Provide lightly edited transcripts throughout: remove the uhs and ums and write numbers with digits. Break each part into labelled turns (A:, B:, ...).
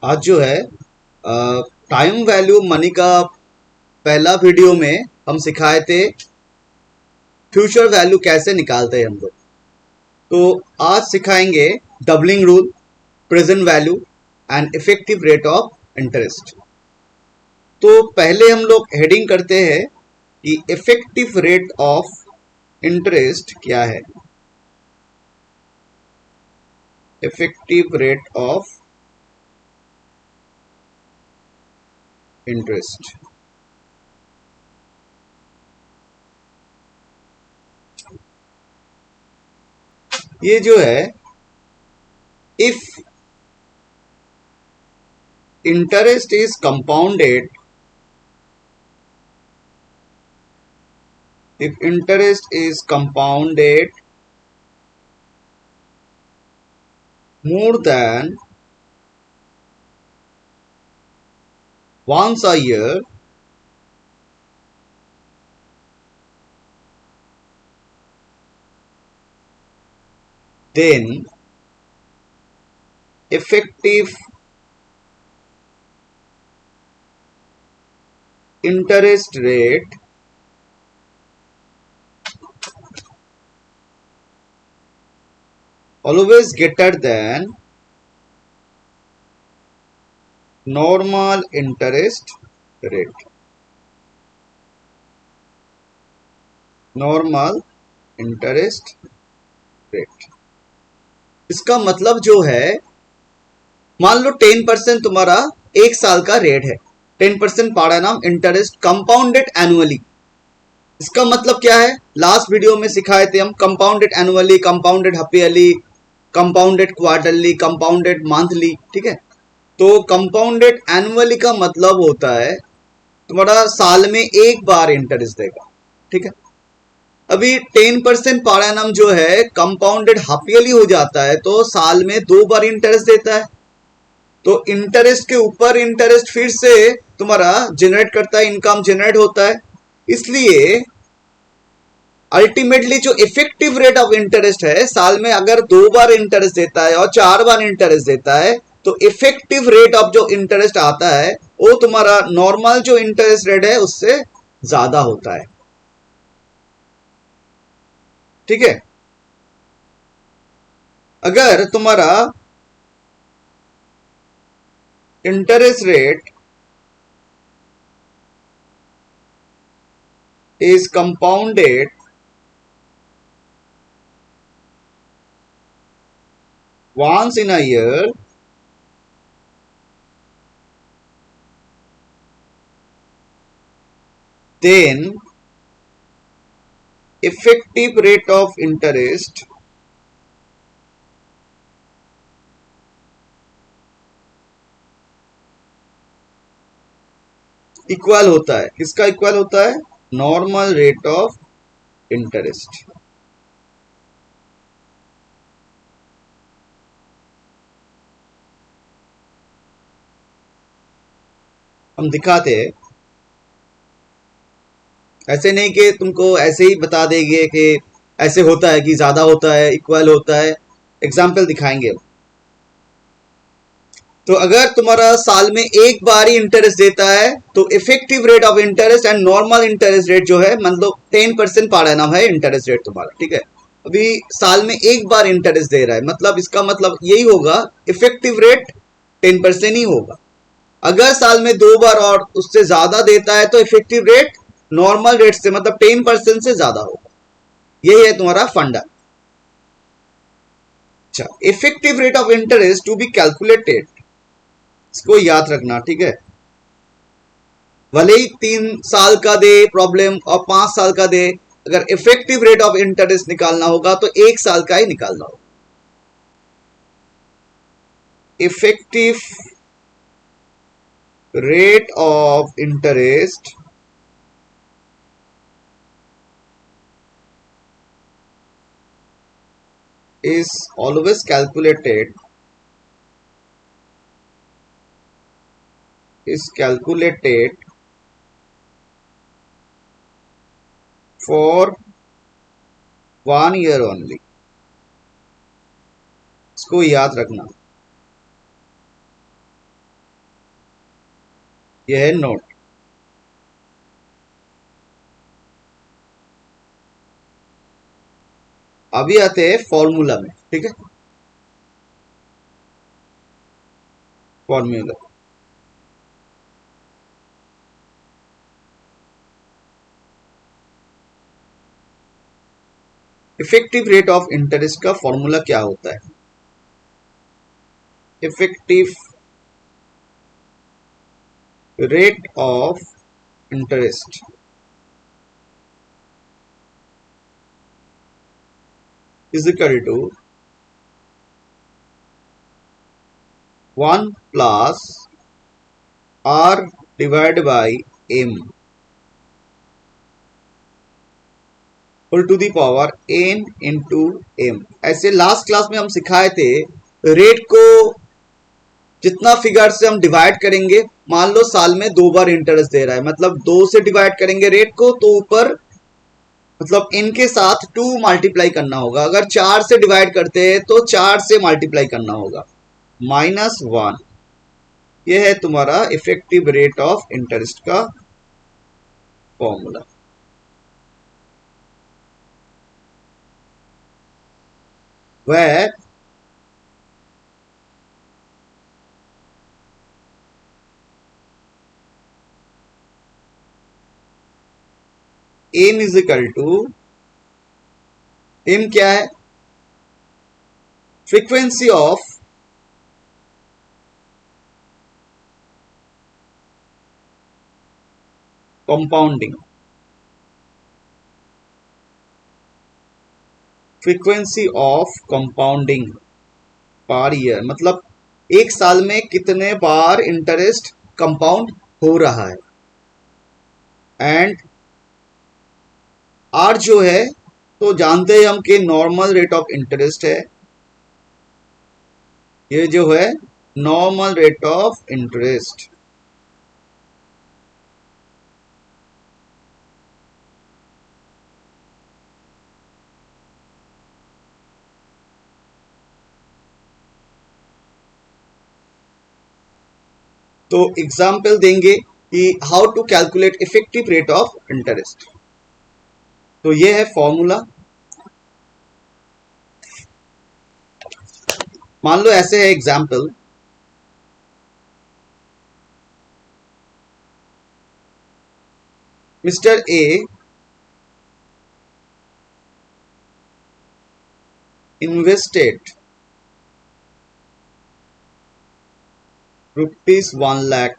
A: आज जो है टाइम वैल्यू मनी का पहला वीडियो में हम सिखाए थे फ्यूचर वैल्यू कैसे निकालते हैं हम लोग। तो आज सिखाएंगे doubling rule, present value and effective rate of interest. तो पहले हम लोग हेडिंग करते हैं कि इफेक्टिव रेट ऑफ इंटरेस्ट क्या है। इफेक्टिव रेट ऑफ इंटरेस्ट, ये जो है, if interest is compounded, if interest is compounded more than once a year, then effective interest rate always greater than normal interest rate. Normal interest rate, इसका मतलब जो है, मान लो 10% तुम्हारा एक साल का रेट है, 10% पाड़ा नाम इंटरेस्ट कंपाउंडेड एनुअली। इसका मतलब क्या है, लास्ट वीडियो में सिखाए थे हम compounded annually, compounded half yearly, compounded quarterly, compounded monthly. ठीक है, तो कंपाउंडेड एनुअली का मतलब होता है तुम्हारा साल में एक बार इंटरेस्ट देगा। ठीक है, अभी 10% पर एनम जो है कंपाउंडेड हाफ ईयरली हो जाता है, तो साल में 2 बार इंटरेस्ट देता है। तो इंटरेस्ट के ऊपर इंटरेस्ट फिर से तुम्हारा जनरेट करता है, इनकम जनरेट होता है। इसलिए अल्टीमेटली जो इफेक्टिव रेट ऑफ इंटरेस्ट है, साल में अगर 2 बार इंटरेस्ट देता है और 4 बार इंटरेस्ट देता है, तो इफेक्टिव रेट ऑफ जो इंटरेस्ट आता है वो तुम्हारा नॉर्मल जो इंटरेस्ट रेट है उससे ज्यादा होता है। ठीक है, अगर तुम्हारा interest rate is compounded once in a year, then effective rate of interest equal होता है, किसका इक्वल होता है, नॉर्मल रेट ऑफ इंटरेस्ट। हम दिखाते हैं, ऐसे नहीं कि तुमको ऐसे ही बता देंगे कि ऐसे होता है कि ज्यादा होता है, इक्वल होता है। एग्जाम्पल दिखाएंगे। तो अगर तुम्हारा साल में एक बार ही इंटरेस्ट देता है, तो effective rate of interest and normal interest rate जो है, मतलब 10% पाड़ा नाम है इंटरेस्ट रेट तुम्हारा। ठीक है, अभी साल में एक बार इंटरेस्ट दे रहा है, मतलब इसका मतलब यही होगा इफेक्टिव रेट 10% ही होगा। अगर साल में 2 बार और उससे ज्यादा देता है, तो इफेक्टिव रेट नॉर्मल रेट से मतलब 10% से ज्यादा होगा। यही है तुम्हारा फंडा। अच्छा, effective rate of interest to be calculated, इसको याद रखना। ठीक है, भले ही 3 साल का दे प्रॉब्लम और 5 साल का दे, अगर इफेक्टिव रेट ऑफ इंटरेस्ट निकालना होगा तो 1 साल का ही निकालना होगा। Effective rate of interest is always calculated for 1 year only, इसको याद रखना। यह है नोट। अभी आते हैं फॉर्मूला में, ठीक है। Formula effective rate of interest का फॉर्मूला क्या होता है? Effective rate of interest is equal to 1 plus R divide by M whole to the power N into M. ऐसे लास्ट क्लास में हम सिखाए थे, रेट को जितना फिगर से हम डिवाइड करेंगे, मान लो साल में 2 बार इंटरेस्ट दे रहा है, मतलब 2 से डिवाइड करेंगे रेट को, तो ऊपर मतलब इनके साथ 2 मल्टीप्लाई करना होगा। अगर 4 से डिवाइड करते हैं तो 4 से मल्टीप्लाई करना होगा, -1। यह है तुम्हारा इफेक्टिव रेट ऑफ इंटरेस्ट का फॉर्मूला। वह M is equal to, M क्या है? Frequency of compounding, frequency of compounding per year, मतलब एक साल में कितने बार इंटरेस्ट कंपाउंड हो रहा है। एंड आर जो है तो जानते हैं हम कि नॉर्मल रेट ऑफ इंटरेस्ट है, ये जो है नॉर्मल रेट ऑफ इंटरेस्ट। तो एग्जाम्पल देंगे कि how to calculate effective rate of interest. तो ये है फॉर्मूला। मान लो ऐसे है example, mister A invested ₹1 lakh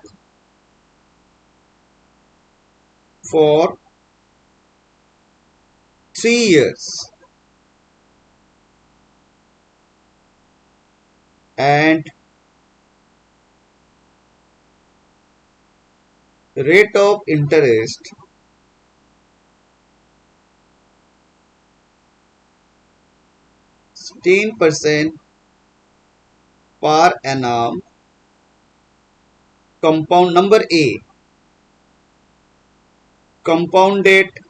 A: for 3 years and rate of interest is 10% per annum. Compound number A, compounded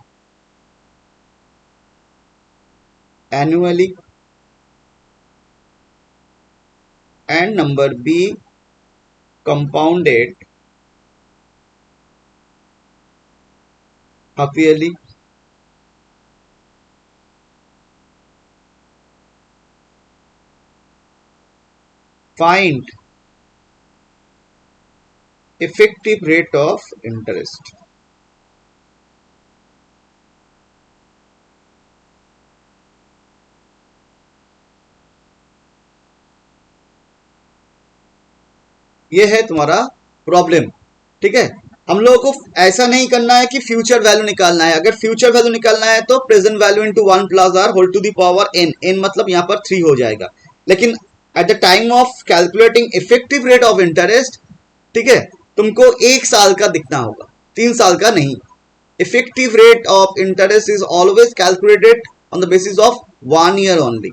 A: annually, and number B, compounded half yearly. Find effective rate of interest. ये है तुम्हारा problem, ठीक है। हम लोगों को ऐसा नहीं करना है कि फ्यूचर वैल्यू निकालना है। अगर फ्यूचर वैल्यू निकालना है तो present value into 1 plus R whole to the power N, N मतलब यहाँ पर 3 हो जाएगा। लेकिन at the time of calculating effective rate of interest, ठीक है, तुमको 1 साल का दिखना होगा, 3 साल का नहीं। Effective rate of interest is always calculated on the basis of 1 year only.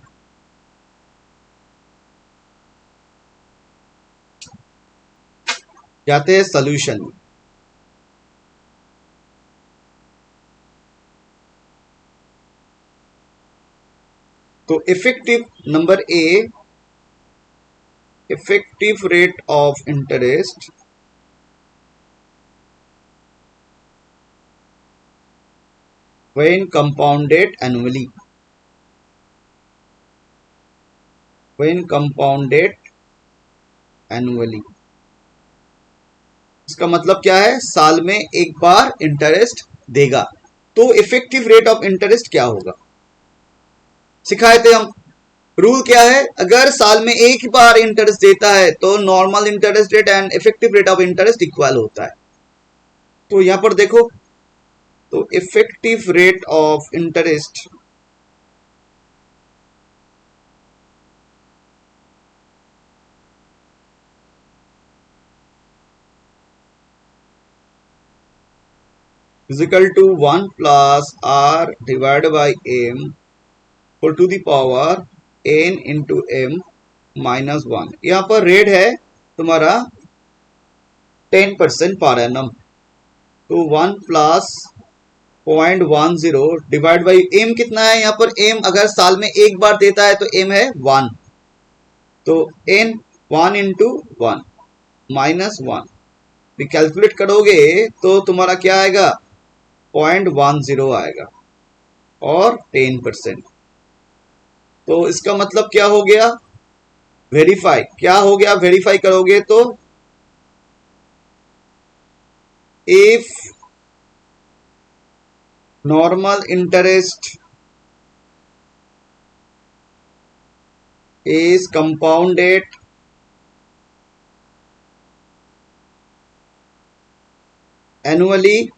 A: जाते हैं सोल्यूशन में। तो effective number A, effective rate of interest when compounded annually, when compounded annually। इसका मतलब क्या है, साल में एक बार इंटरेस्ट देगा। तो इफेक्टिव रेट ऑफ इंटरेस्ट क्या होगा, सिखाए थे हम। रूल क्या है, अगर साल में एक बार इंटरेस्ट देता है तो normal interest rate and effective rate of interest equal होता है। तो यहां पर देखो, तो effective rate of interest is equal to 1 plus r divided by m whole to the power n into m minus 1। यहां पर रेट है तुम्हारा 10% पर एनम, तो 1 प्लस 0.10 डिवाइड बाई एम कितना है, यहां पर एम अगर साल में एक बार देता है तो एम है 1, तो एन 1 इंटू 1 माइनस 1 भी कैलकुलेट करोगे तो तुम्हारा क्या आएगा, 0.10 आएगा और 10%। तो इसका मतलब क्या हो गया, वेरीफाई क्या हो गया, वेरीफाई करोगे तो if normal interest is compounded annually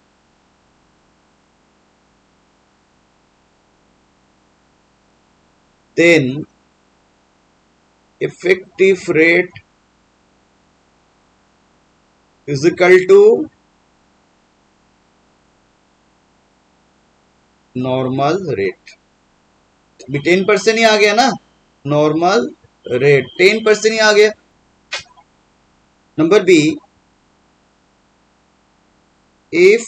A: then effective rate is equal to normal rate. अभी 10% ही आ गया ना, नॉर्मल रेट 10% ही आ गया। Number B, if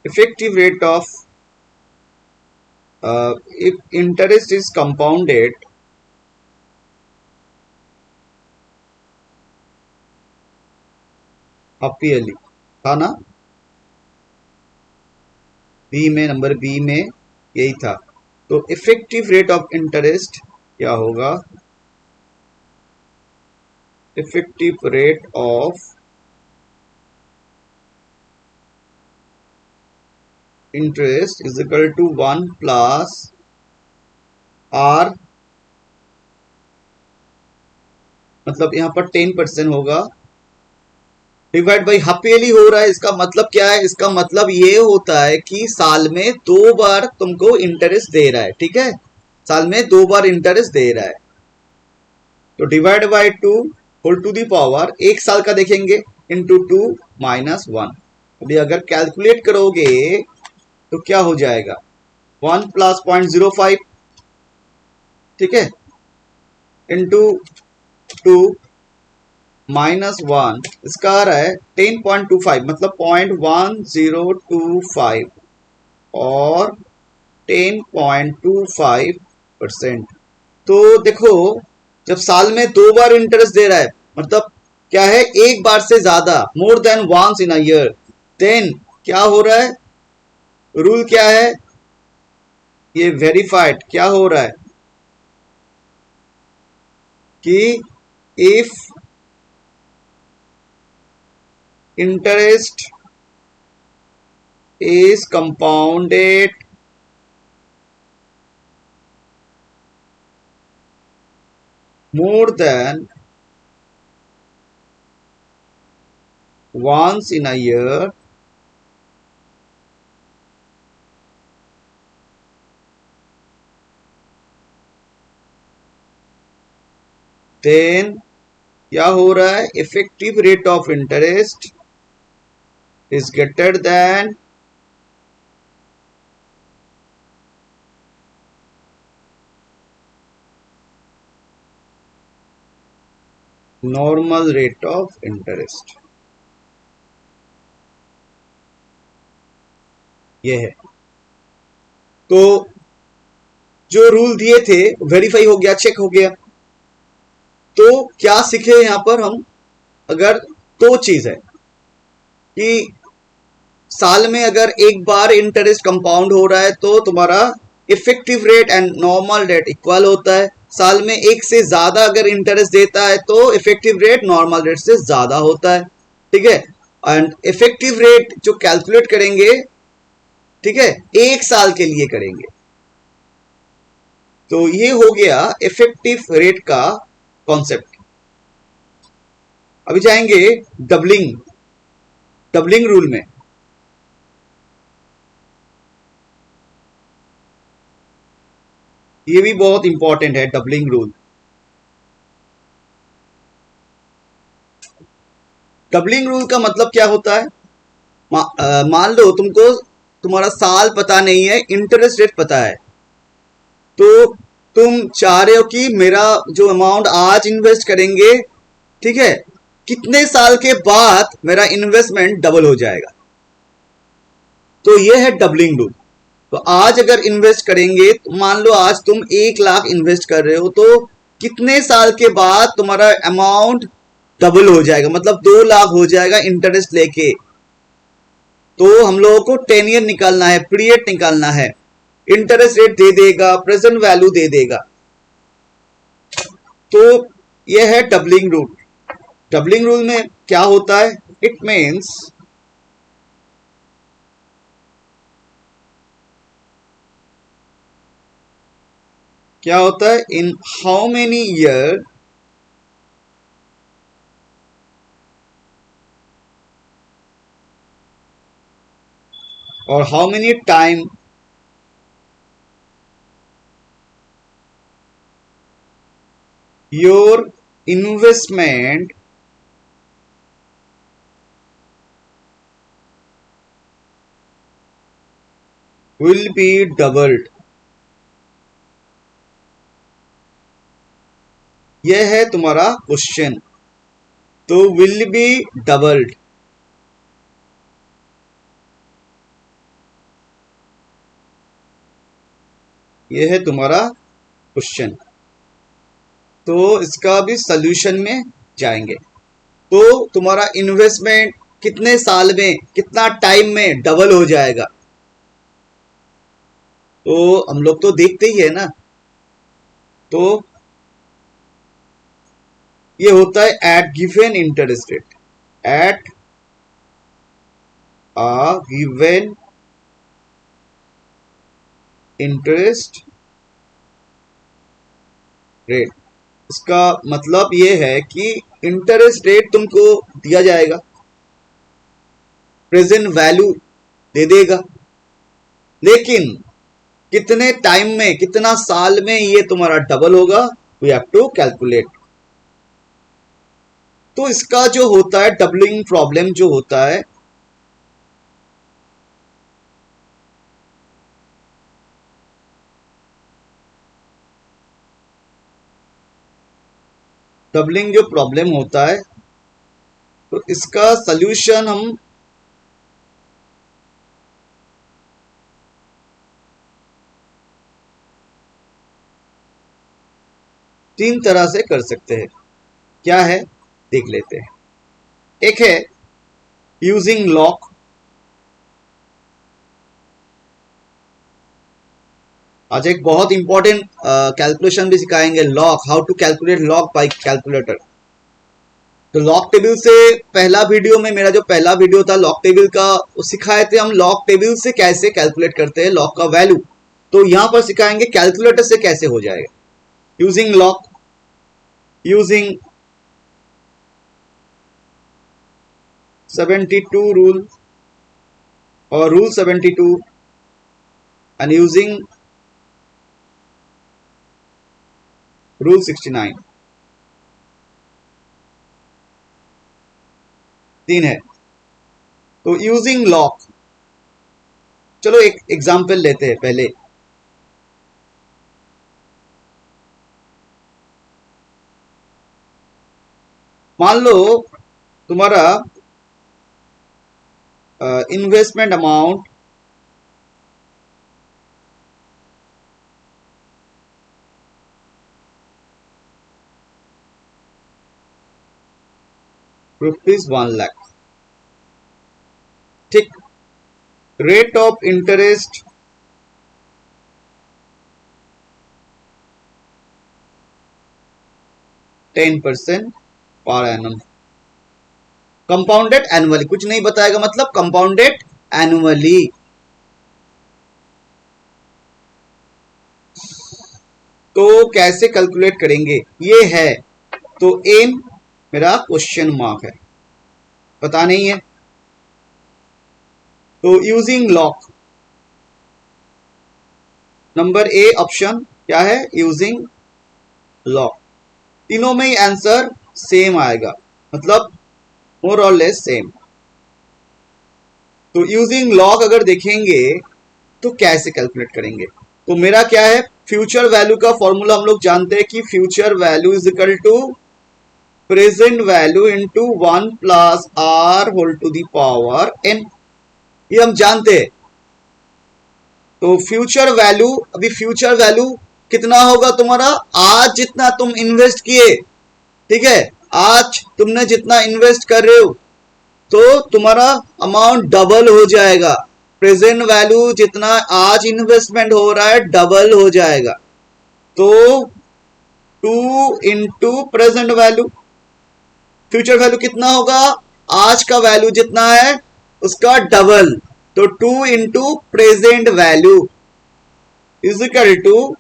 A: effective rate of if interest is compounded half yearly, था ना, बी में, नंबर बी में यही था। तो इफेक्टिव रेट ऑफ इंटरेस्ट क्या होगा, effective rate of interest is equal to 1 plus R, मतलब यहां पर 10% होगा, डिवाइड बाई हाफ ईयरली हो रहा है। इसका मतलब क्या है, इसका मतलब ये होता है कि साल में 2 बार तुमको इंटरेस्ट दे रहा है, ठीक है, साल में 2 बार इंटरेस्ट दे रहा है। तो divide by 2 whole to the power, एक साल का देखेंगे, इंटू 2 माइनस 1। अभी अगर कैलकुलेट करोगे तो क्या हो जाएगा, 1 प्लस 0.05, ठीक है, इंटू 2 माइनस 1, इसका आ रहा है 10.25, मतलब 0.1025 और 10.25%। तो देखो, जब साल में 2 बार इंटरेस्ट दे रहा है, मतलब क्या है, एक बार से ज्यादा, more than once in a year, then क्या हो रहा है, रूल क्या है, ये वेरीफाइड क्या हो रहा है कि if interest is compounded more than once in a year, then क्या हो रहा है, effective rate of interest is greater than normal rate of interest. ये है, तो जो रूल दिए थे वेरीफाई हो गया, चेक हो गया। तो क्या सीखे यहां पर हम, अगर दो चीज है कि साल में अगर एक बार इंटरेस्ट कंपाउंड हो रहा है तो तुम्हारा effective rate and normal rate equal होता है। साल में एक से ज्यादा अगर इंटरेस्ट देता है तो इफेक्टिव रेट नॉर्मल रेट से ज्यादा होता है। ठीक है, एंड इफेक्टिव रेट जो कैलकुलेट करेंगे, ठीक है, एक साल के लिए करेंगे। तो ये हो गया इफेक्टिव रेट का कॉन्सेप्ट। अभी जाएंगे डबलिंग डबलिंग रूल में। ये भी बहुत इंपॉर्टेंट है डबलिंग रूल। डबलिंग रूल का मतलब क्या होता है? मान लो तुमको तुम्हारा साल पता नहीं है, इंटरेस्ट रेट पता है, तो तुम चाह रहे हो कि मेरा जो अमाउंट आज इन्वेस्ट करेंगे, ठीक है, कितने साल के बाद मेरा इन्वेस्टमेंट डबल हो जाएगा। तो ये है डबलिंग रूल। तो आज अगर इन्वेस्ट करेंगे, तो मान लो आज तुम 1 लाख इन्वेस्ट कर रहे हो, तो कितने साल के बाद तुम्हारा अमाउंट डबल हो जाएगा, मतलब 2 लाख हो जाएगा इंटरेस्ट लेके। तो हम लोगों को 10 ईयर निकालना है, पीरियड निकालना है। इंटरेस्ट रेट दे देगा, प्रेजेंट वैल्यू दे देगा। तो यह है डबलिंग रूल। डबलिंग रूल में क्या होता है? इट मीन्स क्या होता है? इन हाउ मेनी ईयर और how many time your investment will be doubled। यह है तुम्हारा क्वेश्चन। तो विल बी डबल्ड, यह है तुम्हारा क्वेश्चन। तो इसका भी सॉल्यूशन में जाएंगे। तो तुम्हारा इन्वेस्टमेंट कितने साल में, कितना टाइम में डबल हो जाएगा? तो हम लोग तो देखते ही है ना। तो ये होता है at given interest rate, at a given interest rate. इसका मतलब ये है कि इंटरेस्ट रेट तुमको दिया जाएगा, प्रेजेंट वैल्यू दे देगा, लेकिन कितने टाइम में, कितना साल में ये तुम्हारा डबल होगा, वी हैव टू कैलकुलेट। तो इसका जो होता है डबलिंग प्रॉब्लम जो होता है, डबलिंग जो प्रॉब्लम होता है, तो इसका सल्यूशन हम तीन तरह से कर सकते हैं। क्या है देख लेते हैं। एक है यूजिंग लॉक। आज एक बहुत इंपॉर्टेंट कैलकुलेशन भी सिखाएंगे, log, how to calculate log by calculator. तो लॉक टेबल से पहला वीडियो में, मेरा जो पहला वीडियो था लॉक टेबल का, वो सिखाए थे हम लॉक टेबल से कैसे कैलकुलेट करते हैं लॉक का वैल्यू। तो यहां पर सिखाएंगे कैलकुलेटर से कैसे हो जाएगा। यूजिंग लॉक, यूजिंग 72 रूल और रूल 72 एंड यूजिंग रूल 69। तीन है। तो यूजिंग लॉक, चलो एक एग्जांपल लेते हैं पहले। मान लो तुम्हारा इन्वेस्टमेंट अमाउंट ₹1 लाख, ठीक। Rate of interest %10 per annum, compounded annually, कुछ नहीं बताएगा मतलब कंपाउंडेड एनुअली। तो कैसे कैलकुलेट करेंगे, ये है तो एन मेरा क्वेश्चन मार्क है, पता नहीं है। तो using lock, number A option क्या है, यूजिंग लॉक। तीनों में ही आंसर सेम आएगा, मतलब मोर और लेस सेम। तो यूजिंग लॉक अगर देखेंगे तो कैसे कैलकुलेट करेंगे, तो मेरा क्या है, फ्यूचर वैल्यू का फॉर्मूला हम लोग जानते हैं कि future value is equal to present value into 1 plus R whole to the power N, ये हम जानते हैं। तो फ्यूचर वैल्यू, अभी फ्यूचर वैल्यू कितना होगा तुम्हारा, आज जितना तुम इन्वेस्ट किए, ठीक है, आज तुमने जितना इन्वेस्ट कर रहे हो तो तुम्हारा अमाउंट डबल हो जाएगा। प्रेजेंट वैल्यू जितना आज इन्वेस्टमेंट हो रहा है डबल हो जाएगा। तो 2 into present value, future value कितना होगा, आज का वैल्यू जितना है उसका डबल, तो 2 into present value is equal to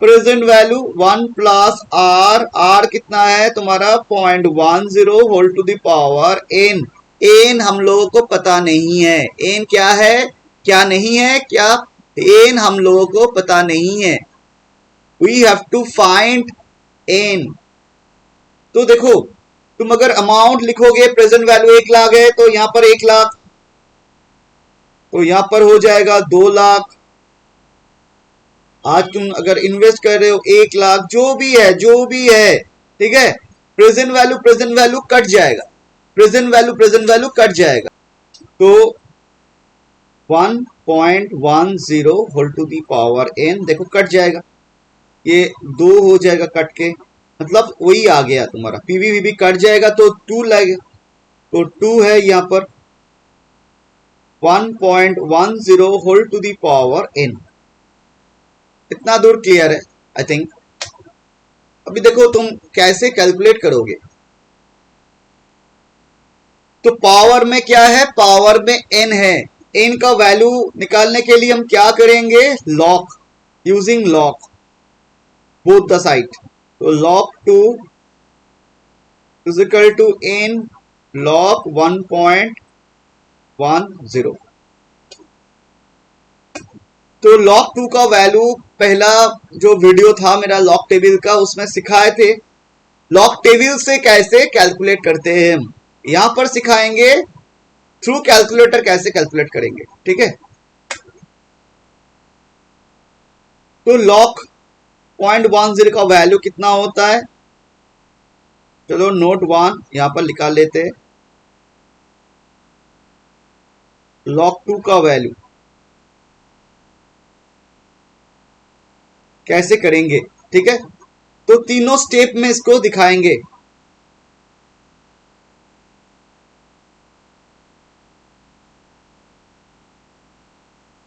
A: present value 1 plus R, R कितना है तुम्हारा 0.10 whole to the power N. N हम लोगों को पता नहीं है, एन क्या है, क्या नहीं है, क्या एन हम लोगों को पता नहीं है, we have to find N. तो देखो तुम अगर अमाउंट लिखोगे, प्रेजेंट वैल्यू 1 लाख है तो यहां पर 1 लाख, तो यहां पर हो जाएगा 2 लाख। आज तुम अगर इन्वेस्ट कर रहे हो 1 लाख, जो भी है जो भी है, ठीक है, प्रेजेंट वैल्यू कट जाएगा, प्रेजेंट वैल्यू कट जाएगा। तो 1.10 whole to the power N देखो कट जाएगा, ये 2 हो जाएगा कट के, मतलब वही आ गया तुम्हारा, पीवी कट जाएगा तो 2 लगेगा, तो 2 है यहां पर 1.10 whole to the power N. इतना दूर क्लियर है आई थिंक। अभी देखो तुम कैसे कैलकुलेट करोगे, तो पावर में क्या है, पावर में n है, n का वैल्यू निकालने के लिए हम क्या करेंगे, log, using log both the side. तो log 2 is equal to n log 1.10। तो लॉक 2 का वैल्यू पहला जो वीडियो था मेरा लॉक टेबल का, उसमें सिखाए थे लॉक टेबल से कैसे कैलकुलेट करते हैं हम, यहां पर सिखाएंगे थ्रू कैलकुलेटर कैसे कैलकुलेट करेंगे, ठीक है। तो लॉक 0.10 का वैल्यू कितना होता है, चलो नोट 1 यहां पर निकाल लेते हैं। लॉक 2 का वैल्यू कैसे करेंगे, ठीक है, तो तीनों स्टेप में इसको दिखाएंगे।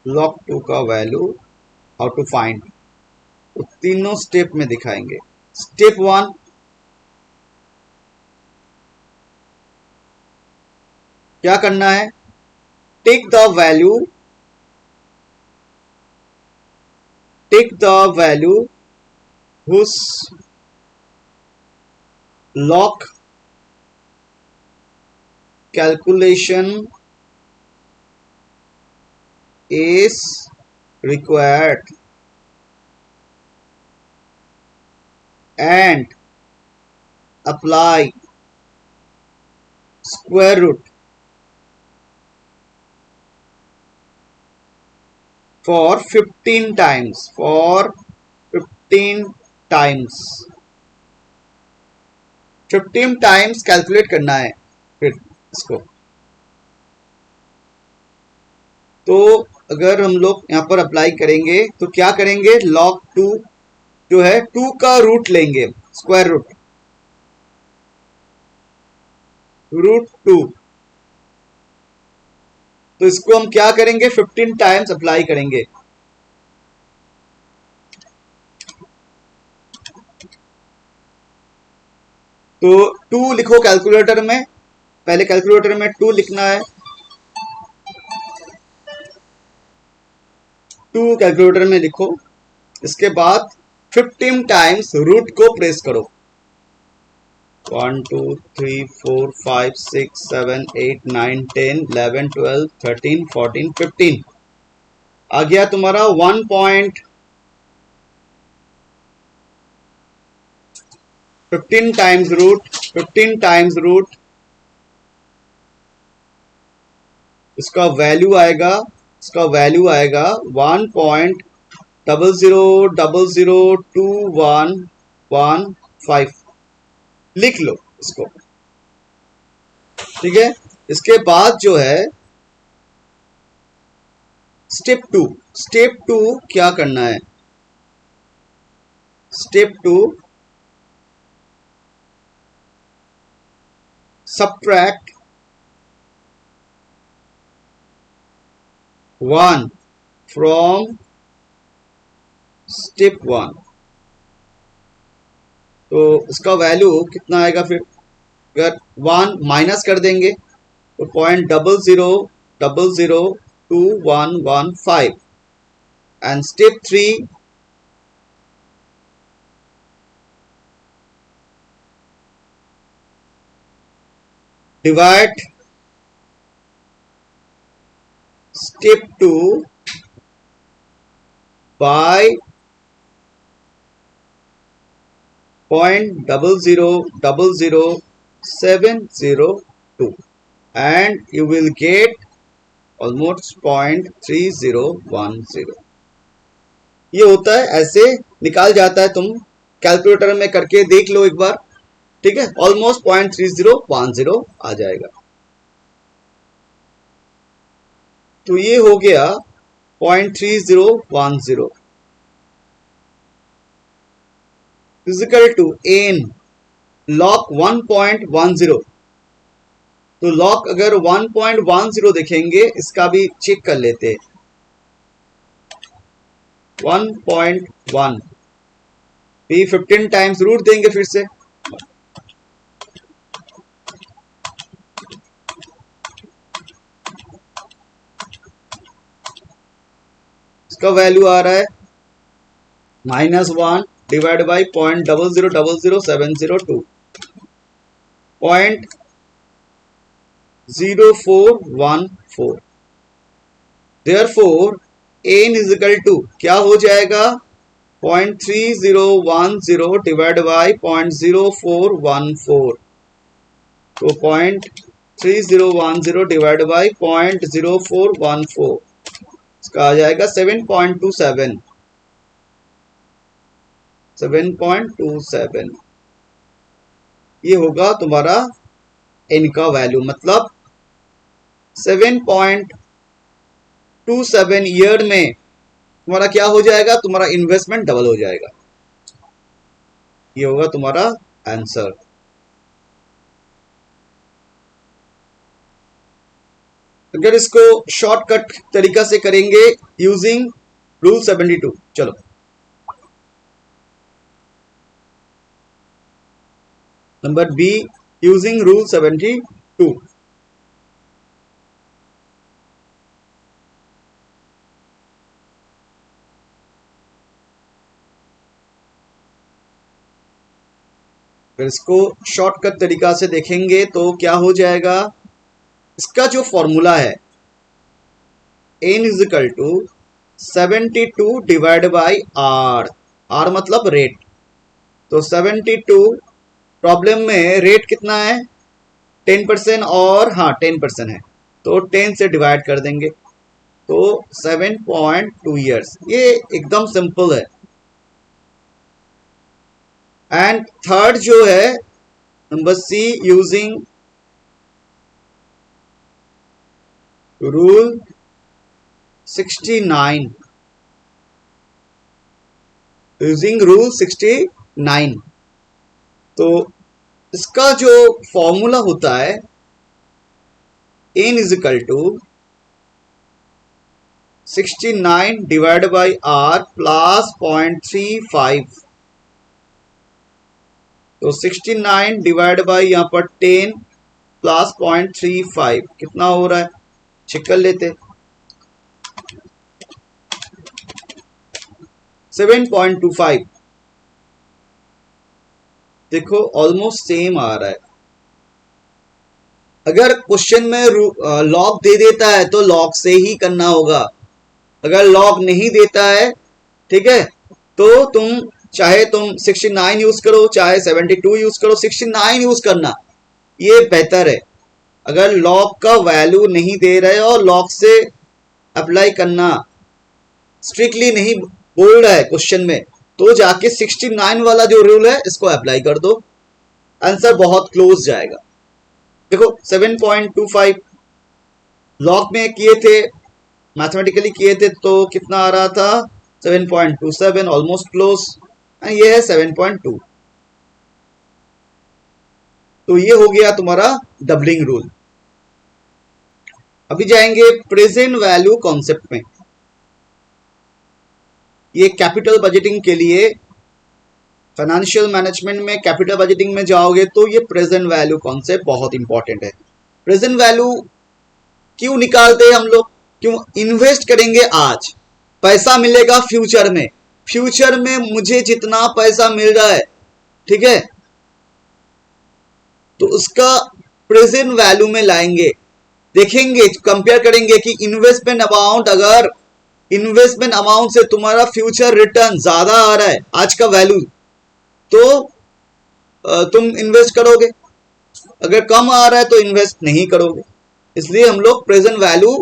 A: लॉक 2 का वैल्यू हाउ टू फाइंड, तो तीनों स्टेप में दिखाएंगे। स्टेप 1, क्या करना है, take the value whose lock calculation is required and apply square root for 15 times, for 15 times 15 times calculate करना है फिर इसको। तो अगर हम लोग यहां पर अप्लाई करेंगे तो क्या करेंगे, log 2 जो है 2 का रूट लेंगे, स्क्वायर रूट 2, तो इसको हम क्या करेंगे, 15 टाइम्स अप्लाई करेंगे। तो 2 लिखो कैलकुलेटर में, पहले कैलकुलेटर में 2 लिखना है। 2 कैलकुलेटर में लिखो, इसके बाद 15 टाइम्स रूट को प्रेस करो। 1 2 3 4 5 6 7 8 9 10 11 12 13 14 15 आ गया तुम्हारा 1.15 टाइम्स रूट, 15 टाइम्स रूट, इसका वैल्यू आएगा 1.00002115 लिख लो इसको, ठीक है। इसके बाद जो है स्टेप टू क्या करना है, स्टेप 2 सब्ट्रैक्ट 1 फ्रॉम स्टेप 1। तो इसका वैल्यू कितना आएगा, फिर अगर 1 माइनस कर देंगे तो 0.00002115। And step 3 divide step 2 by 0.000702 and you will get almost 0.3010। ये होता है, ऐसे निकाल जाता है, तुम कैलकुलेटर में करके देख लो एक बार, ठीक है। ऑलमोस्ट 0.3010 आ जाएगा। तो ये हो गया 0.3010 इजिकल टू एन लॉक 1.10। तो लॉक अगर 1.10 देखेंगे, इसका भी चेक कर लेते। 1.1 भी 15 टाइम्स रूट देंगे फिर से, इसका वैल्यू आ रहा है -1 divide by 0.000702 0.0414। Therefore n is equal to क्या हो जाएगा, 0.3010 डिवाइड बाई 0.0414। तो 0.3010 डिवाइड बाई 0.0414 इसका आ जाएगा 7.27। ये होगा तुम्हारा n का वैल्यू, मतलब 7.27 ईयर में तुम्हारा क्या हो जाएगा, तुम्हारा इन्वेस्टमेंट डबल हो जाएगा। ये होगा तुम्हारा आंसर। अगर इसको शॉर्टकट तरीका से करेंगे यूजिंग रूल 72, चलो नंबर बी, यूजिंग रूल 72। अगर इसको शॉर्टकट तरीका से देखेंगे तो क्या हो जाएगा, इसका जो फॉर्मूला है n is equal to 72 divide by r, r मतलब रेट। तो 72 प्रॉब्लम में रेट कितना है 10% और हाँ 10% है, तो 10 से डिवाइड कर देंगे तो 7.2 ईयर्स। ये एकदम सिंपल है। एंड थर्ड जो है number C, using rule 69, using rule 69। तो इसका जो फॉर्मूला होता है n is equal to 69 divide by R plus 0.35, तो 69 डिवाइड बाई यहाँ पर 10 प्लस 0.35 कितना हो रहा है, चेक कर लेते। 7.25, देखो ऑलमोस्ट सेम आ रहा है। अगर क्वेश्चन में लॉग दे देता है तो लॉग से ही करना होगा, अगर लॉग नहीं देता है, ठीक है, तो तुम चाहे तुम 69 यूज करो चाहे 72 यूज करो, 69 यूज करना ये बेहतर है। अगर लॉग का वैल्यू नहीं दे रहे और लॉग से अप्लाई करना स्ट्रिक्टली नहीं बोल रहा है क्वेश्चन में, तो जाके 69 वाला जो रूल है इसको अप्लाई कर दो, आंसर बहुत क्लोज जाएगा। देखो 7.25 लॉग में किए थे, मैथमेटिकली किए थे तो कितना आ रहा था, 7.27, ऑलमोस्ट क्लोज, ये है 7.2। तो ये हो गया तुम्हारा डबलिंग रूल। अभी जाएंगे प्रेजेंट वैल्यू कॉन्सेप्ट में। ये कैपिटल बजटिंग के लिए, फाइनेंशियल मैनेजमेंट में कैपिटल बजटिंग में जाओगे तो ये प्रेजेंट वैल्यू कॉन्सेप्ट बहुत इंपॉर्टेंट है। प्रेजेंट वैल्यू क्यों निकालते हैं हम लोग, क्यों इन्वेस्ट करेंगे आज, पैसा मिलेगा फ्यूचर में, फ्यूचर में मुझे जितना पैसा मिल रहा है, ठीक है, तो उसका प्रेजेंट वैल्यू में लाएंगे, देखेंगे, कंपेयर करेंगे कि इन्वेस्टमेंट अमाउंट, अगर इन्वेस्टमेंट अमाउंट से तुम्हारा फ्यूचर रिटर्न ज्यादा आ रहा है आज का वैल्यू, तो तुम इन्वेस्ट करोगे, अगर कम आ रहा है तो इन्वेस्ट नहीं करोगे। इसलिए हम लोग प्रेजेंट वैल्यू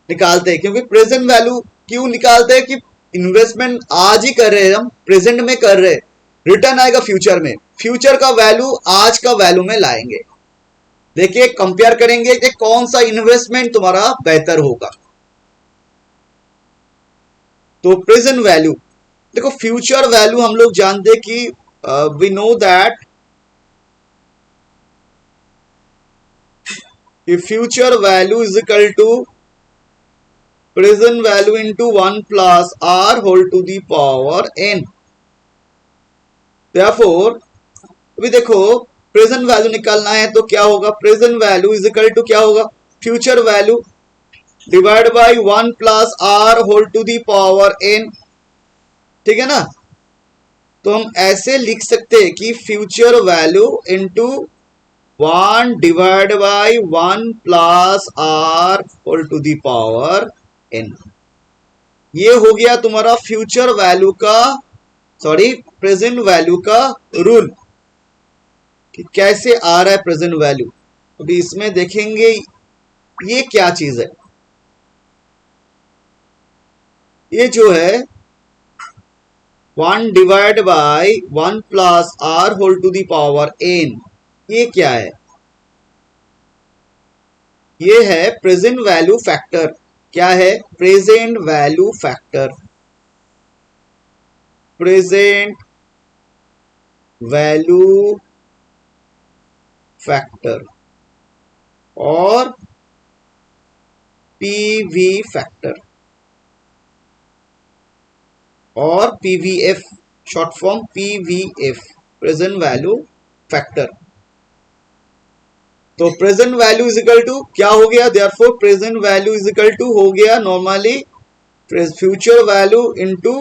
A: निकालते हैं, क्योंकि प्रेजेंट वैल्यू क्यों निकालते हैं कि इन्वेस्टमेंट आज ही कर रहे हैं हम, प्रेजेंट में कर रहे हैं, रिटर्न आएगा फ्यूचर में, फ्यूचर का वैल्यू आज का वैल्यू में लाएंगे। देखिए कंपेयर करेंगे कि कौन सा इन्वेस्टमेंट तुम्हारा बेहतर होगा। तो प्रेजेंट वैल्यू, देखो फ्यूचर वैल्यू हम लोग जानते कि we know that future value is equal to present value into 1 plus R whole to the power N. Therefore अभी देखो प्रेजेंट वैल्यू निकालना है तो क्या होगा, present value is equal to क्या होगा, future value divide by 1 plus R whole to the power N, ठीक है ना। तो हम ऐसे लिख सकते हैं कि future value into 1 divide by 1 plus R whole to the power N. ये हो गया तुम्हारा फ्यूचर वैल्यू का, सॉरी प्रेजेंट वैल्यू का रूल, कि कैसे आ रहा है प्रेजेंट वैल्यू। अभी इसमें देखेंगे ये क्या चीज है, ये जो है 1 divide by 1 plus R whole to the power N, ये क्या है, ये है प्रेजेंट वैल्यू फैक्टर। क्या है, present value factor, present value factor और पीवी फैक्टर और PVF, short form PVF, present value factor. तो present value is equal to क्या हो गया, therefore present value is equal to हो गया normally future value into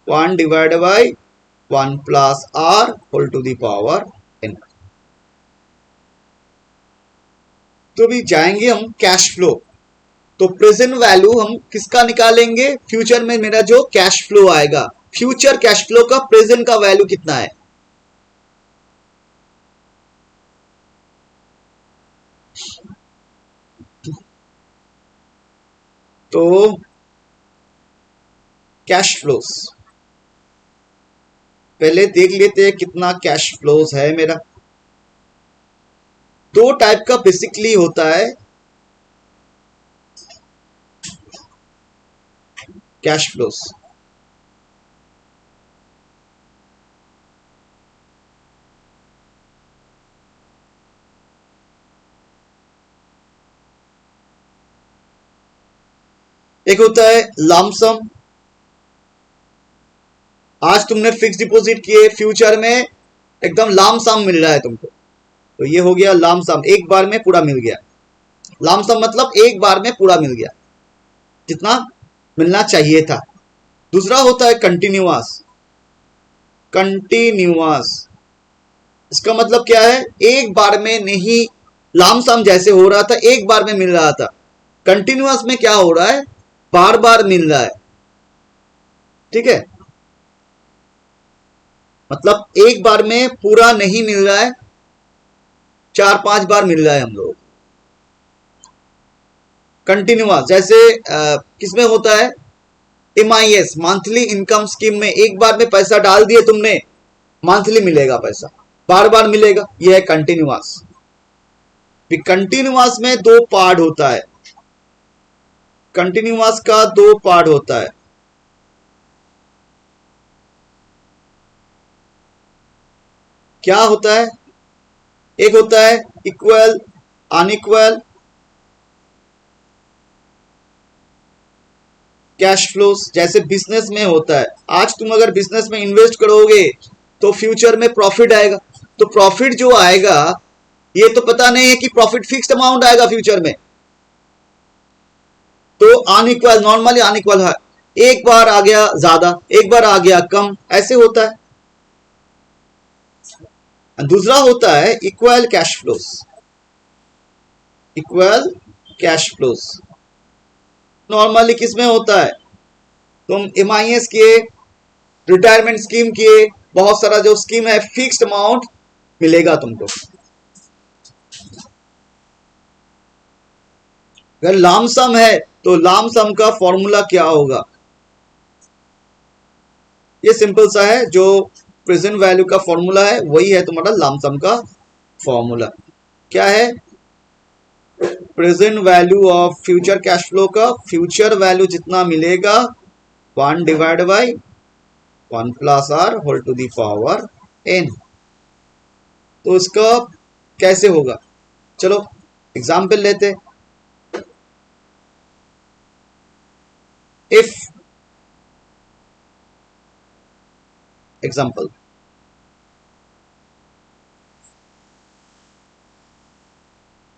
A: 1 divide by 1 plus R whole to the power N. तो भी जाएंगे हम कैश फ्लो। तो प्रेजेंट वैल्यू हम किसका निकालेंगे, फ्यूचर में मेरा जो कैश फ्लो आएगा, फ्यूचर कैश फ्लो का प्रेजेंट का वैल्यू कितना है, तो कैश फ्लोस पहले देख लेते हैं कितना कैश फ्लोस है मेरा। दो टाइप का बेसिकली होता है कैश फ्लोस। एक होता है लमसम, आज तुमने फिक्स डिपॉजिट किए, फ्यूचर में एकदम लमसम मिल रहा है तुमको, तो ये हो गया लमसम, एक बार में पूरा मिल गया। लमसम मतलब एक बार में पूरा मिल गया, जितना मिलना चाहिए था। दूसरा होता है कंटिन्यूअस। कंटिन्यूअस इसका मतलब क्या है, एक बार में नहीं, लमसम जैसे हो रहा था एक बार में मिल रहा था, कंटिन्यूअस में क्या हो रहा है, बार बार मिल रहा है। ठीक है, मतलब एक बार में पूरा नहीं मिल रहा है, 4-5 बार मिल रहा है हम लोग। कंटिन्यूअस जैसे किसमें होता है, MIS मंथली इनकम स्कीम में एक बार में पैसा डाल दिए तुमने, मंथली मिलेगा पैसा, बार बार मिलेगा, यह है कंटिन्यूअस। कंटिन्यूअस में दो पार्ट होता है, कंटिन्यूअस का दो पार्ट होता है। क्या होता है, एक होता है इक्वल अनइक्वल कैश फ्लोस, जैसे बिजनेस में होता है। आज तुम अगर बिजनेस में इन्वेस्ट करोगे तो फ्यूचर में प्रॉफिट आएगा, तो प्रॉफिट जो आएगा ये तो पता नहीं है कि प्रॉफिट फिक्स्ड अमाउंट आएगा फ्यूचर में, तो अनइक्वल, नॉर्मली अनइक्वल है, एक बार आ गया ज्यादा, एक बार आ गया कम, ऐसे होता है। दूसरा होता है equal cash flows. Equal cash flows normally किस में होता है, तुम MIS किए, रिटायरमेंट स्कीम किए, बहुत सारा जो स्कीम है, फिक्स्ड अमाउंट मिलेगा तुमको। अगर लामसम है तो लामसम का फॉर्मूला क्या होगा, ये सिंपल सा है, जो प्रेजेंट वैल्यू का फॉर्मूला है वही है तुम्हारा लामसम का फॉर्मूला। क्या है, present value of future cash flow का फ्यूचर वैल्यू जितना मिलेगा 1 divide by 1 plus R whole to the power n। तो इसका कैसे होगा, चलो एग्जाम्पल लेते। इफ एग्जाम्पल,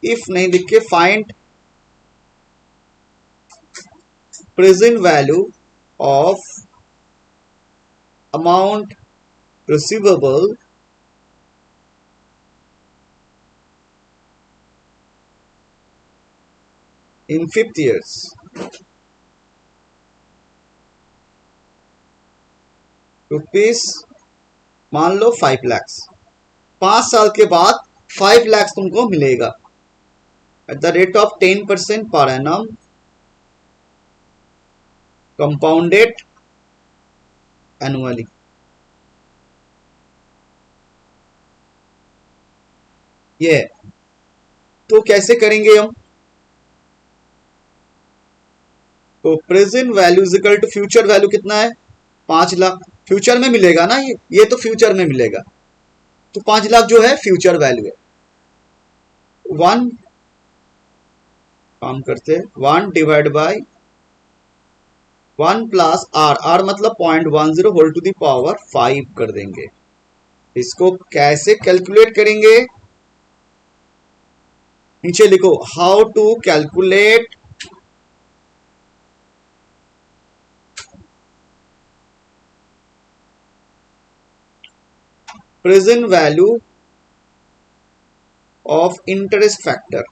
A: इफ नहीं लिख के find present value of amount receivable in 5 years। Rupees मान लो 5 लाख, 5 साल के बाद 5 लाख तुमको मिलेगा at the rate of 10% per annum, compounded annually. ये तो कैसे करेंगे हम, तो present value is equal to future value कितना है, 5 लाख, फ्यूचर में मिलेगा ना, ये तो फ्यूचर में मिलेगा, तो 5 लाख जो है फ्यूचर वैल्यू है। 1 काम करते, 1 divide by 1 plus R, R मतलब 0.10 होल टू दी पावर 5 कर देंगे। इसको कैसे कैलकुलेट करेंगे, नीचे लिखो, how to calculate present value of interest factor.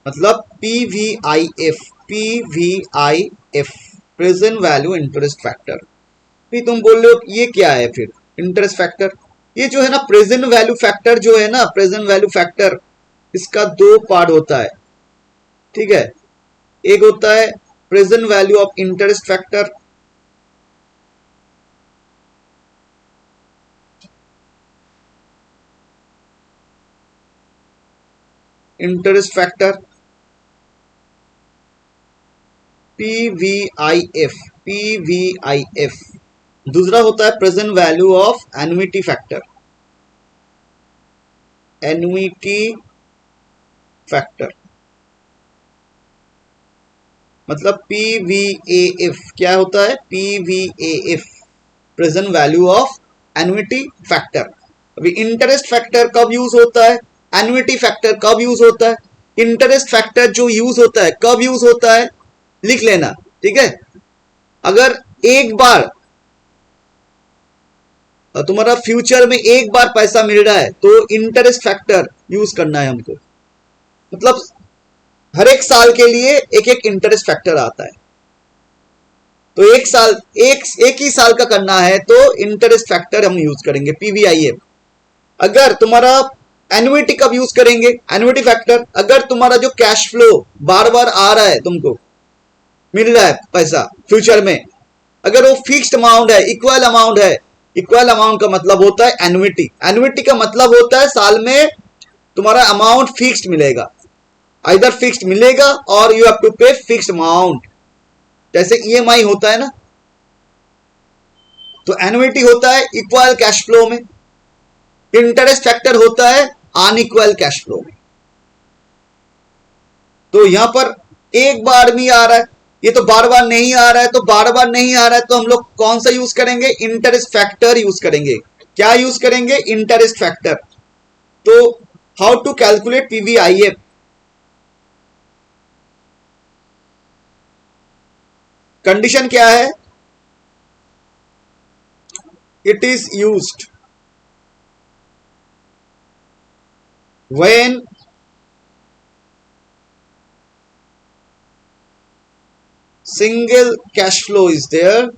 A: मतलब PVIF, PVIF present value interest factor. फिर तुम बोल रहे हो ये क्या है, फिर इंटरेस्ट फैक्टर, ये जो है ना प्रेजेंट वैल्यू फैक्टर जो है ना, प्रेजेंट वैल्यू फैक्टर, इसका दो पार्ट होता है। ठीक है, एक होता है present value of interest factor, interest factor PVIF, PVIF। दूसरा होता है present value of annuity factor, annuity factor, मतलब PVAF क्या होता है? PVAF, present value of annuity factor. अभी इंटरेस्ट फैक्टर कब यूज होता है, एन्युटी फैक्टर कब यूज होता है? इंटरेस्ट फैक्टर जो यूज होता है कब यूज होता है, लिख लेना, ठीक है। अगर एक बार तुम्हारा फ्यूचर में एक बार पैसा मिल रहा है तो इंटरेस्ट फैक्टर यूज करना है हमको, मतलब हर एक साल के लिए एक एक इंटरेस्ट फैक्टर आता है, तो एक साल एक ही साल का करना है तो इंटरेस्ट फैक्टर हम यूज करेंगे PVIF। अगर तुम्हारा एन्युटी कब यूज करेंगे, एन्युटी फैक्टर, अगर तुम्हारा जो कैश फ्लो बार बार आ रहा है, तुमको मिल रहा है पैसा फ्यूचर में, अगर वो फिक्स्ड अमाउंट है, इक्वल अमाउंट है, इक्वल अमाउंट का मतलब होता है एन्युटी। एन्युटी का मतलब होता है साल में तुम्हारा अमाउंट फिक्स्ड मिलेगा, आइदर फिक्स्ड मिलेगा और यू हैव टू पे फिक्स्ड अमाउंट, जैसे EMI होता है ना, तो एन्युटी होता है इक्वल कैश फ्लो में, इंटरेस्ट फैक्टर होता है अनइक्वल कैश फ्लो में। तो यहां पर एक बार भी आ रहा है, ये तो बार बार नहीं आ रहा है, तो बार बार नहीं आ रहा है तो हम लोग कौन सा यूज करेंगे, इंटरेस्ट फैक्टर यूज करेंगे। क्या यूज करेंगे, इंटरेस्ट फैक्टर। तो how to calculate PVIF, condition क्या है, it is used when single cash flow is there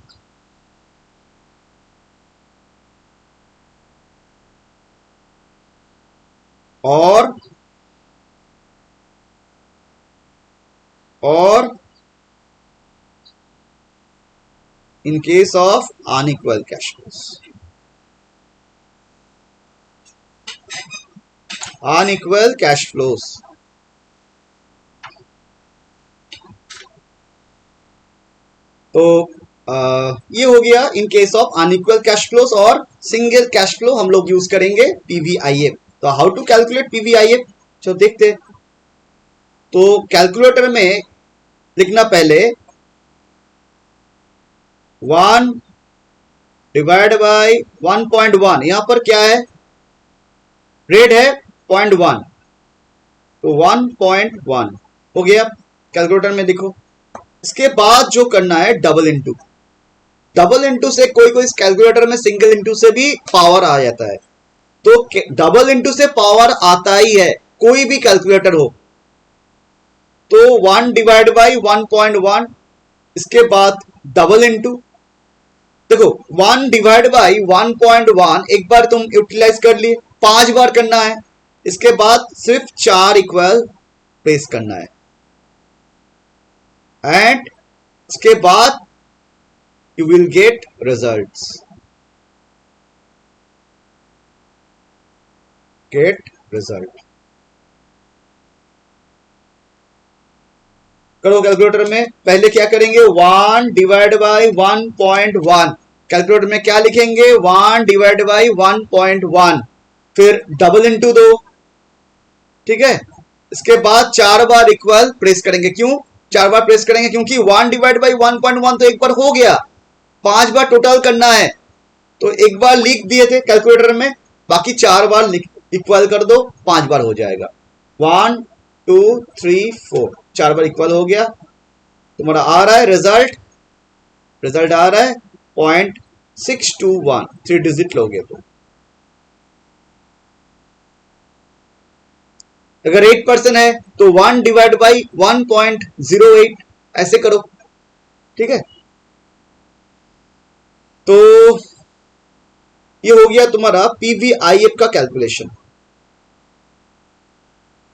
A: or in case of unequal cash flows, unequal cash flows। तो ये हो गया in case of unequal cash flows, और single cash flow हम लोग use करेंगे PVIF। तो हाउ टू कैलकुलेट PVIF, चलो देखते। तो कैलकुलेटर में लिखना पहले 1 डिवाइड बाय 1.1, यहां पर क्या है, रेट है 0.1, तो 1.1 हो गया कैलकुलेटर में, देखो। इसके बाद जो करना है डबल इंटू, डबल इंटू से कोई कोई इस कैलकुलेटर में सिंगल इंटू से भी पावर आ जाता है, तो डबल इंटू से पावर आता ही है कोई भी कैलकुलेटर हो। तो 1 डिवाइड बाई 1.1, इसके बाद डबल इंटू, देखो 1 डिवाइड बाई 1.1 एक बार तुम यूटिलाइज कर लिए, 5 बार करना है, इसके बाद सिर्फ 4 इक्वल प्लेस करना है, एंड इसके बाद you will get results, get result। करो कैलकुलेटर में, पहले क्या करेंगे 1 डिवाइड बाई 1.1, कैलकुलेटर में क्या लिखेंगे 1 डिवाइड बाई 1.1, फिर डबल इंटू दो, ठीक है। इसके बाद 4 बार इक्वल प्रेस करेंगे, क्यों 4 बार प्रेस करेंगे, क्योंकि 1 डिवाइड बाई 1.1 तो एक बार हो गया, 5 बार टोटल करना है, तो एक बार लिख दिए थे कैलकुलेटर में, बाकी 4 बार इक्वल कर दो, 5 बार हो जाएगा, 1 2 3 4, 4 बार इक्वल हो गया, तुम्हारा आ रहा है रिजल्ट, रिजल्ट आ रहा है 0.621, 3 डिजिट लोगे तो। अगर 8% है तो 1 डिवाइड बाई 1.08 ऐसे करो, ठीक है। तो ये हो गया तुम्हारा PVIF का कैलकुलेशन।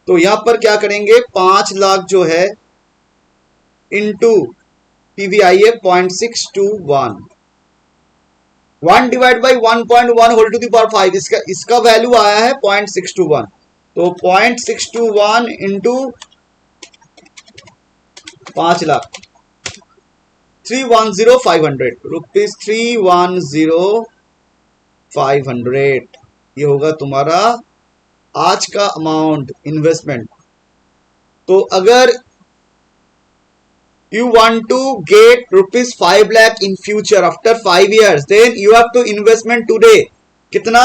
A: तो यहां पर क्या करेंगे 5 लाख जो है into PVIF 0.621, 1 divide by 1.1 whole to the power 5, इसका वैल्यू आया है 0.621, तो 0.621 इंटू 5 लाख 310,500 रुपीज, 310,500, ये होगा तुम्हारा आज का अमाउंट इन्वेस्टमेंट, तो अगर you want to get rupees 5 lakh in future after 5 years, then you have to investment today कितना,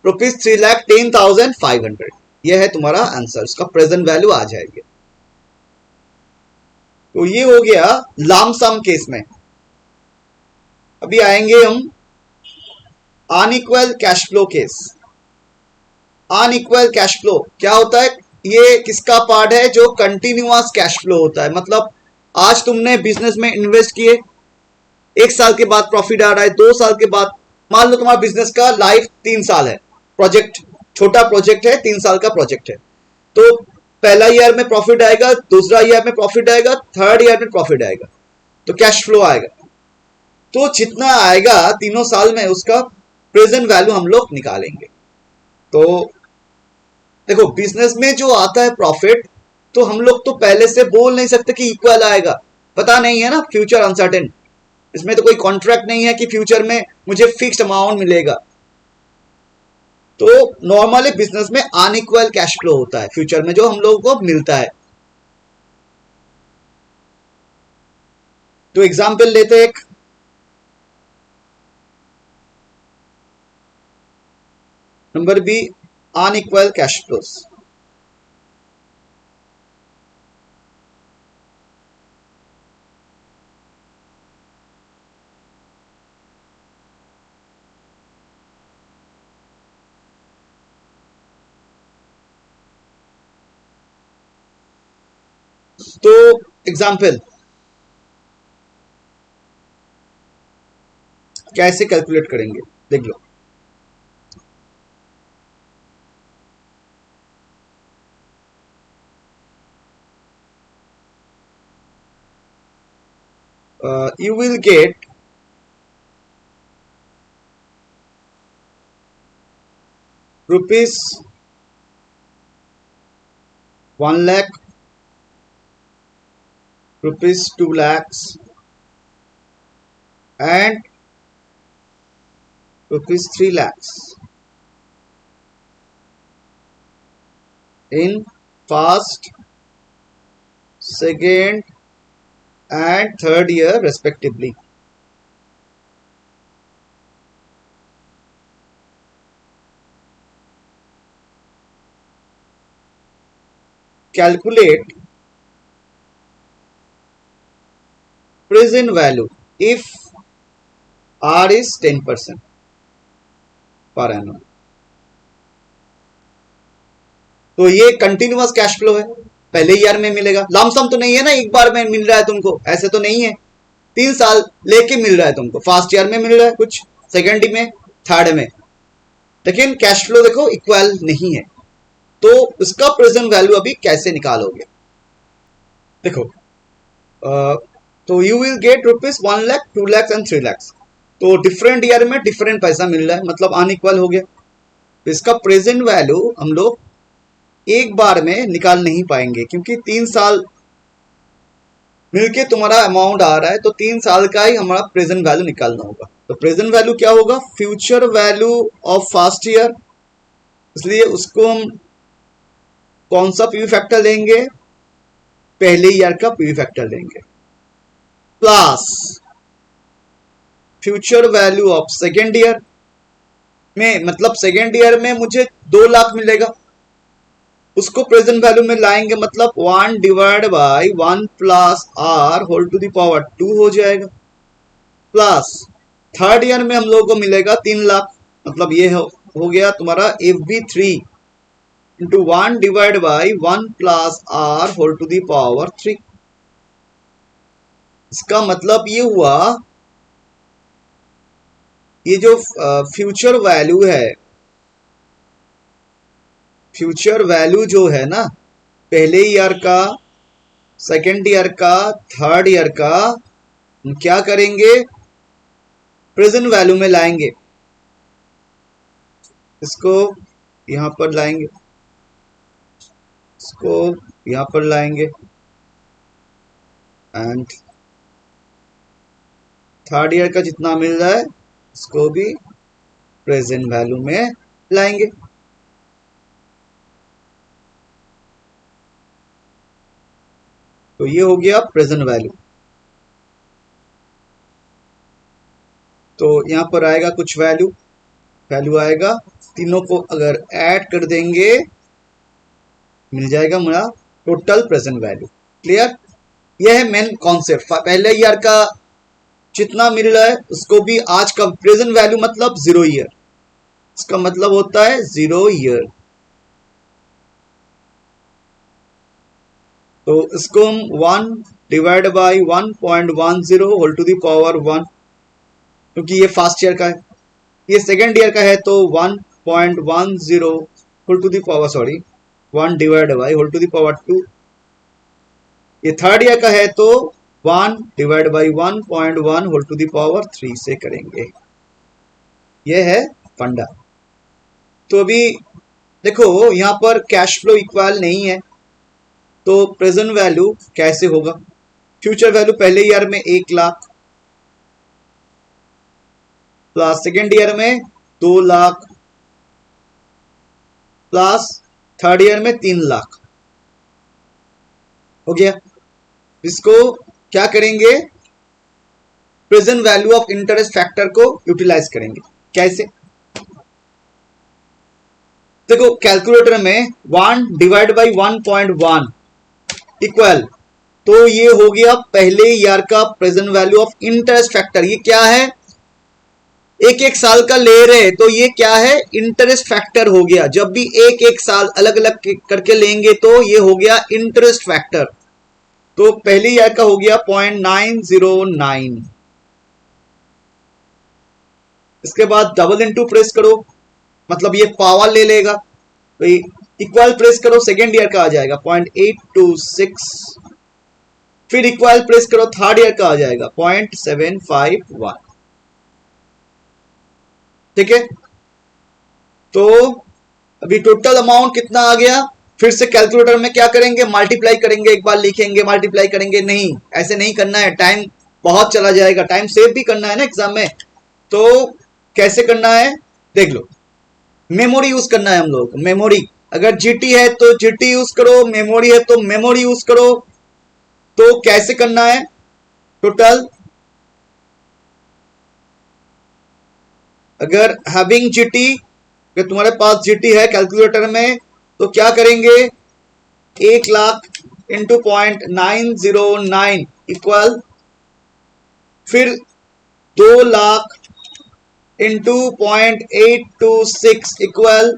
A: rupees 3,10,500। यह है तुम्हारा आंसर, उसका प्रेजेंट वैल्यू आ जाएगी। तो ये हो गया लामसम केस में। अभी आएंगे हम unequal cash flow case. Unequal cash flow क्या होता है? ये किसका पार्ट है? जो कंटिन्यूअस कैश फ्लो होता है। मतलब आज तुमने बिजनेस में इन्वेस्ट किए, 1 साल के बाद प्रॉफिट आ रहा है, 2 साल के बाद, मान लो तुम्हारा बिजनेस का लाइफ 3 साल है, प्रोजेक्ट छोटा प्रोजेक्ट है, 3 साल का प्रोजेक्ट है, तो पहला ईयर में प्रॉफिट आएगा, दूसरा ईयर में प्रॉफिट आएगा, थर्ड ईयर में प्रॉफिट आएगा, तो कैश फ्लो आएगा। तो जितना आएगा तीनों साल में उसका प्रेजेंट वैल्यू हम लोग निकालेंगे। तो देखो बिजनेस में जो आता है प्रॉफिट, तो हम लोग तो पहले से बोल नहीं सकते कि इक्वल आएगा, पता नहीं है ना, फ्यूचर अनसर्टेन। इसमें तो कोई कॉन्ट्रैक्ट नहीं है कि फ्यूचर में मुझे फिक्स्ड अमाउंट मिलेगा। तो नॉर्मली बिजनेस में अनइक्वल कैश फ्लो होता है फ्यूचर में जो हम लोगों को मिलता है। तो एग्जांपल लेते एक, number B unequal cash flows. तो एग्जांपल कैसे कैलकुलेट करेंगे देख लो। You will get rupees 1 lakh, rupees 2 lakhs and rupees 3 lakhs in first, second and third year respectively. Calculate present value if R is 10% per annum। तो ये continuous cash flow है, पहले year में मिलेगा, lump sum तो नहीं है ना, एक बार में मिल रहा है तुमको, ऐसे तो नहीं है, 3 साल लेके मिल रहा है तुमको, फर्स्ट ईयर में मिल रहा है कुछ, सेकेंड में, थर्ड में, लेकिन कैश फ्लो देखो इक्वल नहीं है। तो इसका प्रेजेंट वैल्यू अभी कैसे निकालोगे देखो। तो you will get rupees 1 lakh, 2 lakh and 3 lakh. तो डिफरेंट ईयर में डिफरेंट पैसा मिल रहा है, मतलब अनइक्वल हो गया। तो इसका प्रेजेंट वैल्यू हम लोग एक बार में निकाल नहीं पाएंगे, क्योंकि 3 साल मिलके तुम्हारा अमाउंट आ रहा है, तो 3 साल का ही हमारा प्रेजेंट वैल्यू निकालना होगा। तो प्रेजेंट वैल्यू क्या होगा? Future value of first year, इसलिए उसको हम कौन सा पीवी फैक्टर लेंगे? पहले ईयर का पीवी फैक्टर लेंगे, plus future value of second year में, मतलब सेकेंड ईयर में मुझे 2 लाख मिलेगा, उसको प्रेजेंट वैल्यू में लाएंगे, मतलब 1 divide by 1 plus R whole to the power 2 हो जाएगा। प्लस थर्ड ईयर में हम लोगों को मिलेगा 3 लाख, मतलब ये हो गया तुम्हारा F B 3 into 1 divide by 1 plus R whole to the power 3। इसका मतलब ये हुआ, ये जो फ्यूचर वैल्यू है, फ्यूचर वैल्यू जो है ना, पहले ईयर का, सेकेंड ईयर का, थर्ड ईयर का, हम क्या करेंगे? प्रेजेंट वैल्यू में लाएंगे, इसको यहां पर लाएंगे, इसको यहां पर लाएंगे, एंड थर्ड ईयर का जितना मिल रहा है इसको भी प्रेजेंट वैल्यू में लाएंगे। तो ये हो गया प्रेजेंट वैल्यू। तो यहां पर आएगा कुछ वैल्यू आएगा, तीनों को अगर ऐड कर देंगे मिल जाएगा मेरा टोटल प्रेजेंट वैल्यू। क्लियर? यह है मेन कॉन्सेप्ट। पहले ईयर का जितना मिल रहा है उसको भी आज का प्रेजेंट वैल्यू मतलब 0 ईयर, इसका मतलब होता है 0 ईयर। तो इसको हम 1 divide by 1.10 whole to the power 1, क्योंकि ये फर्स्ट ईयर का है, ये सेकेंड ईयर का है तो 1.10 whole to the power 1 divide by whole to the power 2। ये थर्ड ईयर का है तो 1 divide by 1.1 whole to the power 3 से करेंगे। ये है फंडा। तो अभी देखो यहां पर कैश फ्लो इक्वल नहीं है, तो प्रेजेंट वैल्यू कैसे होगा? फ्यूचर वैल्यू पहले ईयर में 1 लाख प्लस सेकेंड ईयर में 2 लाख प्लस थर्ड ईयर में 3 लाख हो गया। इसको क्या करेंगे? Present value of interest factor को यूटिलाइज करेंगे। कैसे? देखो कैलकुलेटर में 1 डिवाइड बाई 1.1 इक्वल, तो ये हो गया पहले ईयर का present value of interest factor. ये क्या है? एक एक साल का ले रहे तो ये क्या है? इंटरेस्ट फैक्टर हो गया। जब भी एक एक साल अलग अलग करके लेंगे तो ये हो गया इंटरेस्ट फैक्टर। तो पहले ईयर का हो गया 0.909। इसके बाद डबल इनटू प्रेस करो, मतलब ये पावर ले लेगा, तो इक्वल प्रेस करो, सेकेंड ईयर का आ जाएगा 0.826। फिर इक्वल प्रेस करो, थर्ड ईयर का आ जाएगा 0.751। ठीक है? तो अभी टोटल अमाउंट कितना आ गया? फिर से कैलकुलेटर में क्या करेंगे? मल्टीप्लाई करेंगे, एक बार लिखेंगे मल्टीप्लाई करेंगे। नहीं, ऐसे नहीं करना है, टाइम बहुत चला जाएगा, टाइम सेव भी करना है ना एग्जाम में। तो कैसे करना है देख लो। मेमोरी यूज करना है हम लोग को। मेमोरी, अगर जीटी है तो जीटी यूज करो, मेमोरी है तो मेमोरी यूज करो। तो कैसे करना है? टोटल अगर हैविंग जीटी, अगर तुम्हारे पास जीटी है कैलकुलेटर में तो क्या करेंगे? 1 लाख इंटू 0.909 इक्वल, फिर 2 लाख इंटू 0.826 इक्वल,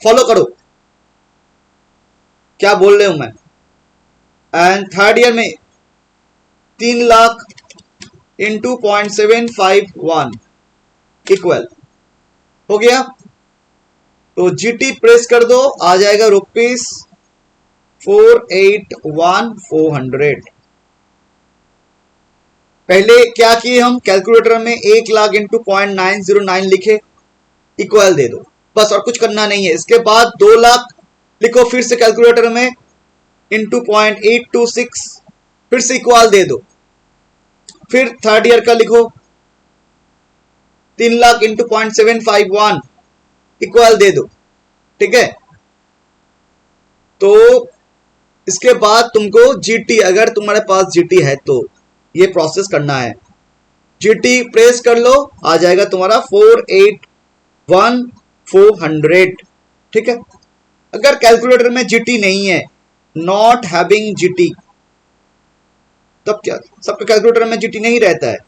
A: फॉलो करो क्या बोल रहे हूं मैं। एंड थर्ड ईयर में 3 लाख इंटू 0.751 इक्वल हो गया। तो जीटी प्रेस कर दो, आ जाएगा ₹481,400। पहले क्या किए हम? कैलकुलेटर में 1 लाख इंटू 0.909 लिखे, इक्वल दे दो, बस और कुछ करना नहीं है। इसके बाद 2 लाख लिखो फिर से कैलकुलेटर में इंटू 0.826, फिर से इक्वल दे दो। फिर थर्ड ईयर का लिखो 3 लाख इंटू 0.751 इक्वल दे दो। ठीक है? तो इसके बाद तुमको जीटी, अगर तुम्हारे पास जीटी है तो ये प्रोसेस करना है। जीटी प्रेस कर लो, आ जाएगा तुम्हारा 481,400। ठीक है? अगर कैलकुलेटर में जीटी नहीं है, नॉट हैविंग जीटी, तब क्या? सबका कैलकुलेटर में जीटी नहीं रहता है,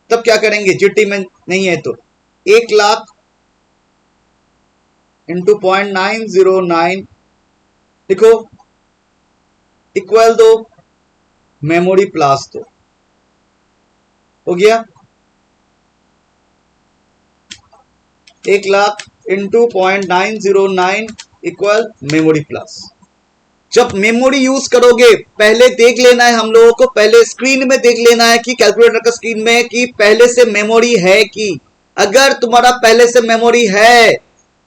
A: तब क्या करेंगे? जीटी में नहीं है तो 1 लाख इंटू 0.909 लिखो, इक्वल दो, मेमोरी प्लस दो, हो गया। 1 lakh into 0.909 equal memory plus. जब मेमोरी यूज करोगे पहले देख लेना है, हम लोगों को पहले स्क्रीन में देख लेना है कि कैलकुलेटर का स्क्रीन में कि पहले से मेमोरी है कि। अगर तुम्हारा पहले से मेमोरी है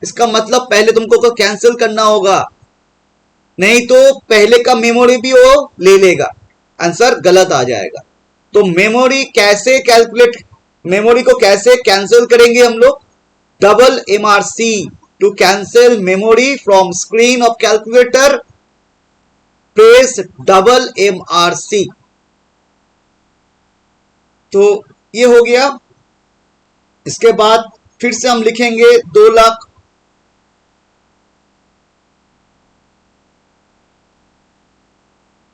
A: इसका मतलब पहले तुमको को कैंसिल करना होगा, नहीं तो पहले का मेमोरी भी वो ले लेगा, आंसर गलत आ जाएगा। तो मेमोरी कैसे कैलकुलेट, मेमोरी को कैसे कैंसिल करेंगे हम लोग? Double MRC to cancel memory from screen of calculator press double MRC। तो ये हो गया। इसके बाद फिर से हम लिखेंगे 2 लाख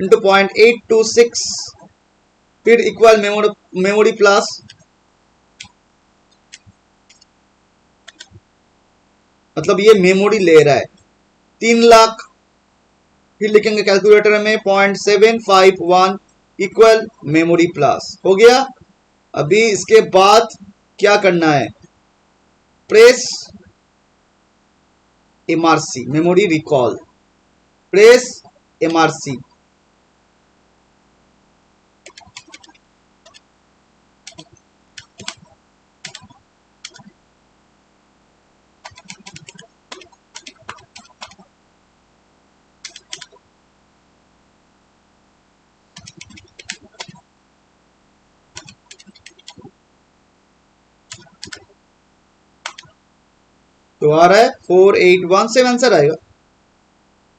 A: इंटू 0.826, फिर इक्वल मेमोरी प्लस, मतलब ये मेमोरी ले रहा है 3 लाख, फिर लिखेंगे कैलकुलेटर में 0.751 इक्वल मेमोरी प्लस। हो गया। अभी इसके बाद क्या करना है, press MRC, memory recall, press MRC। तो आ रहा है 4817 आंसर आएगा,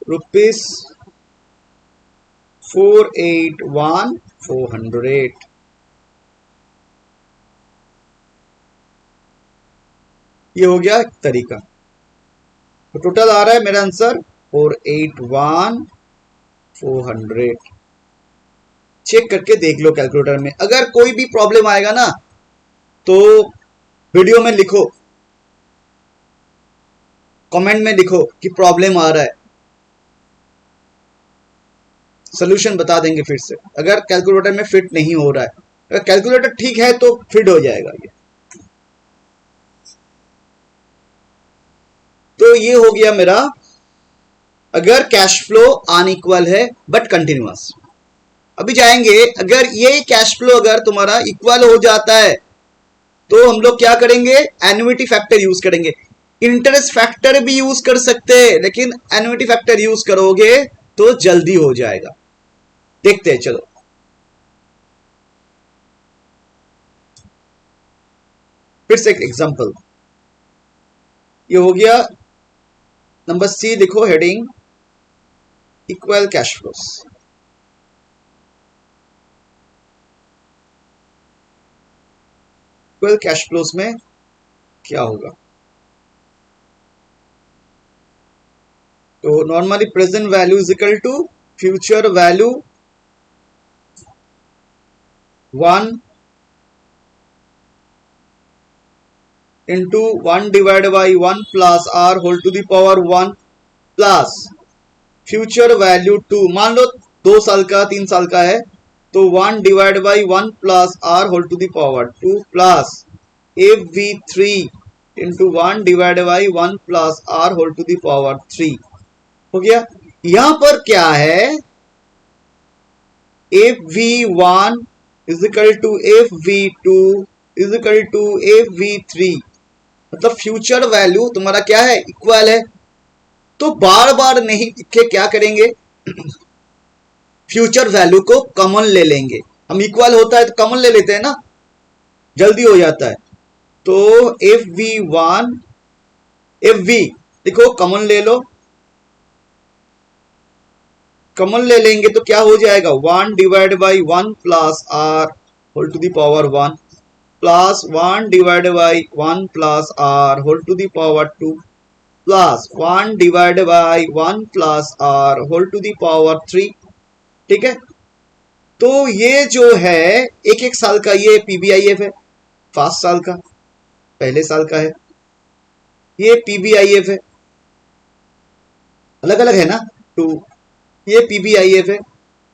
A: रुपीज 481,408। ये हो गया एक तरीका। तो टोटल आ रहा है मेरा आंसर 481,400। चेक करके देख लो कैलकुलेटर में। अगर कोई भी प्रॉब्लम आएगा ना तो वीडियो में लिखो, कमेंट में लिखो कि प्रॉब्लम आ रहा है, सोल्यूशन बता देंगे फिर से। अगर कैलकुलेटर में फिट नहीं हो रहा है, अगर कैलकुलेटर ठीक है तो फिट हो जाएगा ये। तो ये हो गया मेरा, अगर कैश फ्लो अनइक्वल है बट कंटिन्यूअस। अभी जाएंगे, अगर ये कैश फ्लो अगर तुम्हारा इक्वल हो जाता है तो हम लोग क्या करेंगे, एन्युइटी फैक्टर यूज करेंगे। इंटरेस्ट फैक्टर भी यूज कर सकते हैं, लेकिन एन्युइटी फैक्टर यूज करोगे तो जल्दी हो जाएगा। देखते हैं, चलो। फिर से एक एग्जांपल, ये हो गया नंबर सी, लिखो heading equal cash flows. Equal cash flows में क्या होगा, तो normally present value is equal to future value 1 into 1 divide by 1 plus R whole to the power 1 plus future value 2। मान लो 2 साल का 3 साल का है, तो 1 divide by 1 plus R whole to the power 2 plus FV3 into 1 divide by 1 plus R whole to the power 3। हो गया। यहां पर क्या है, FV1 is equal to FV2 is equal to FV3, मतलब फ्यूचर वैल्यू तुम्हारा क्या है, इक्वल है। तो बार बार नहीं लिख के क्या करेंगे, फ्यूचर वैल्यू को कॉमन ले लेंगे। हम इक्वल होता है तो कॉमन ले लेते हैं ना, जल्दी हो जाता है। तो FV1 FV देखो कॉमन ले लो, कॉमन ले लेंगे तो क्या हो जाएगा, 1 divide by 1 plus R whole to the power 1 plus 1 divide by 1 plus R whole to the power 2 plus 1 divide by 1 plus R whole to the power 3। ठीक है। तो ये जो है एक एक साल का, ये PBIF है, 5 साल का, पहले साल का है। ये PBIF है, अलग अलग है ना, 2। ये PBIF है।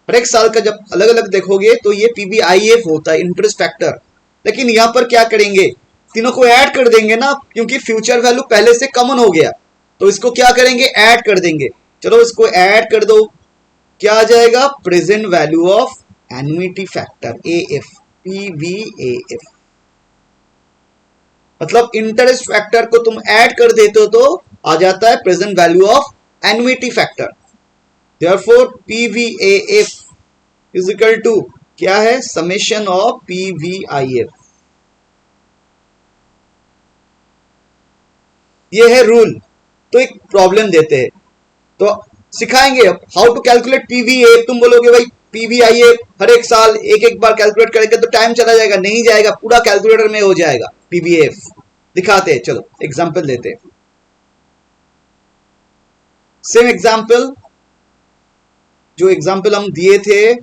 A: हर एक साल का जब अलग अलग देखोगे तो ये PBIF होता है, इंटरेस्ट फैक्टर। लेकिन यहां पर क्या करेंगे, तीनों को ऐड कर देंगे ना, क्योंकि फ्यूचर वैल्यू पहले से कॉमन हो गया, तो इसको क्या करेंगे, ऐड कर देंगे। चलो इसको ऐड कर दो, क्या आ जाएगा, present value of annuity factor AF, PVAF। मतलब इंटरेस्ट फैक्टर को तुम ऐड कर देते हो तो आ जाता है present value of annuity factor. Therefore PVAF is equal to क्या है, समेशन ऑफ PVIF। ये है रूल। तो एक प्रॉब्लम देते हैं, तो सिखाएंगे अब हाउ टू कैलकुलेट पीवीए। तुम बोलोगे भाई पीवीआईए हर एक साल एक एक बार कैलकुलेट करेंगे तो टाइम चला जाएगा, नहीं जाएगा, पूरा कैलकुलेटर में हो जाएगा पीवीएफ। दिखाते हैं, चलो एग्जांपल लेते हैं। सेम एग्जांपल जो एग्जांपल हम दिए थे,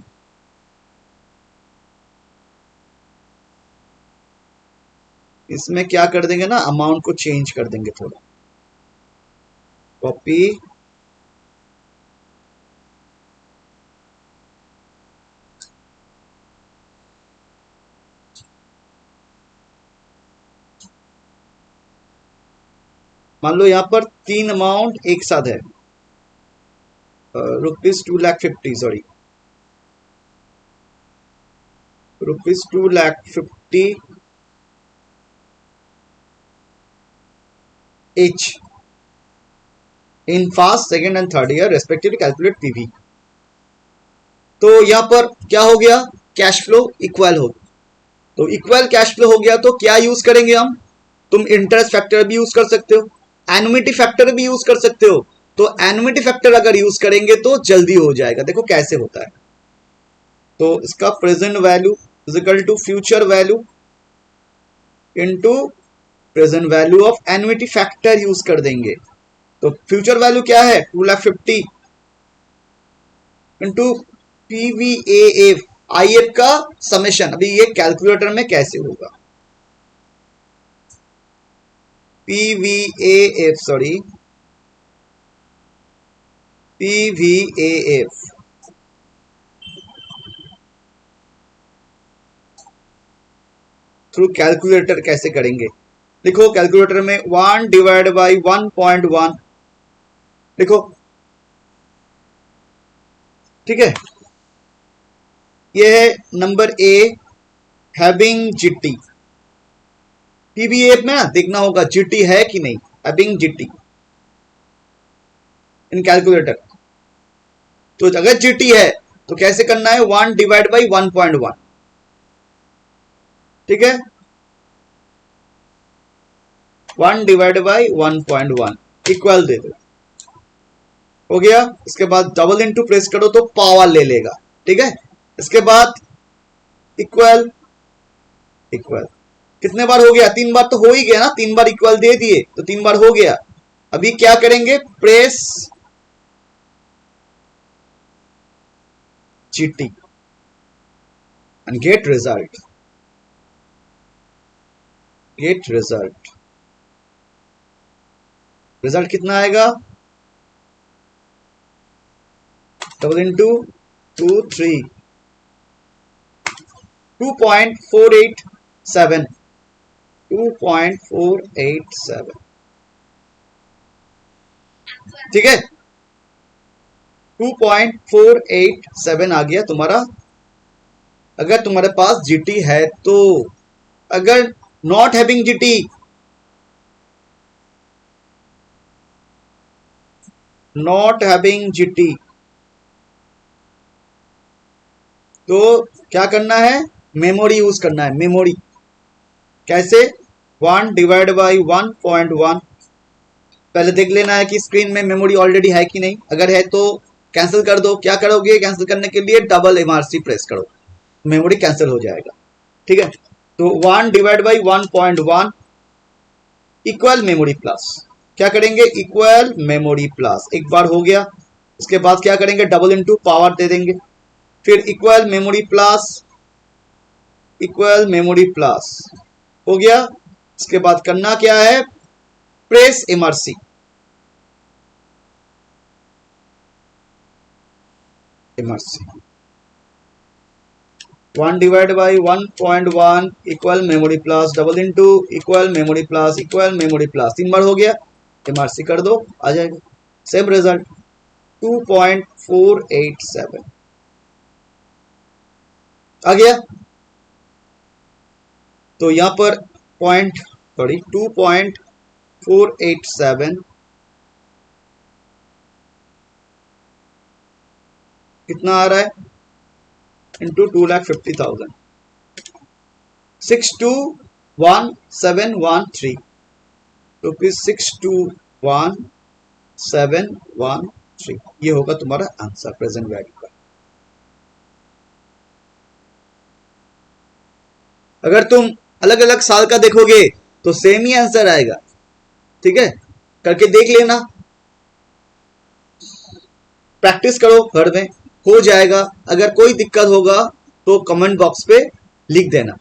A: इसमें क्या कर देंगे ना, अमाउंट को चेंज कर देंगे थोड़ा, कॉपी, मान लो यहां पर तीन अमाउंट एक साथ है, ₹2,50,000, sorry ₹2,50,000 each in first, second and third year respectively, calculate PV। तो यहां पर क्या हो गया, कैश फ्लो इक्वल हो, तो इक्वल कैश फ्लो हो गया तो क्या यूज करेंगे हम, तुम इंटरेस्ट फैक्टर भी यूज कर सकते हो, एनुइटी फैक्टर भी यूज कर सकते हो। तो एनुइटी फैक्टर अगर यूज करेंगे तो जल्दी हो जाएगा। देखो कैसे होता है, तो इसका present value is equal to future value into present value of annuity factor use कर देंगे। तो फ्यूचर वैल्यू क्या है, 2,50,000 इंटू पीवीएएफ, आईएफ का समेशन। अभी ये कैलकुलेटर में कैसे होगा, PVAF, sorry PVAF, through calculator कैसे करेंगे। देखो कैलकुलेटर में 1 डिवाइड बाई 1.1 देखो, ठीक है। ये है number A, having GT. PVF में ना देखना होगा जीटी है कि नहीं, हैविंग जीटी इन कैलकुलेटर। तो अगर जीटी है तो कैसे करना है, 1 डिवाइड बाई 1.1, ठीक है, 1 डिवाइड बाई 1.1 इक्वल दे दो, हो गया। इसके बाद डबल इनटू प्रेस करो तो पावर ले लेगा, ठीक है। इसके बाद इक्वल, इक्वल कितने बार हो गया, 3 बार तो हो ही गया ना, 3 बार इक्वल दे दिए तो 3 बार हो गया। अभी क्या करेंगे, press GT and get result, get result. Result कितना आएगा, डबल इंटू 2 3 2.487 2.487, ठीक है, 2.487 आ गया तुम्हारा, अगर तुम्हारे पास जीटी है तो। अगर not having GT, not having GT, तो क्या करना है, मेमोरी यूज करना है। मेमोरी कैसे, 1 डिवाइड बाई 1.1, पहले देख लेना है कि स्क्रीन में मेमोरी ऑलरेडी है कि नहीं, अगर है तो कैंसिल कर दो। क्या करोगे, कैंसिल करने के लिए डबल एमआरसी प्रेस करो, मेमोरी कैंसिल हो जाएगा, ठीक है। तो 1 divide by 1.1 equal memory plus, क्या करेंगे, इक्वल मेमोरी प्लस, एक बार हो गया। इसके बाद क्या करेंगे, डबल इनटू पावर दे देंगे, फिर equal memory plus, equal memory plus, हो गया। इसके बाद करना क्या है, press MRC, MRC 1 divide by 1.1 equal memory plus, double into equal memory plus, equal memory plus, 3 बार हो गया, एमआरसी कर दो, आ जाएगा सेम रिजल्ट 2.487 आ गया। तो यहां पर 2.487 कितना आ रहा है, इंटू 2,50,000, 621,713 ₹621,713 3। ये होगा तुम्हारा आंसर प्रेजेंट वैल्यू का। अगर तुम अलग अलग साल का देखोगे तो सेम ही आंसर आएगा। ठीक है, करके देख लेना, प्रैक्टिस करो घर में, हो जाएगा। अगर कोई दिक्कत होगा तो कमेंट बॉक्स पे लिख देना।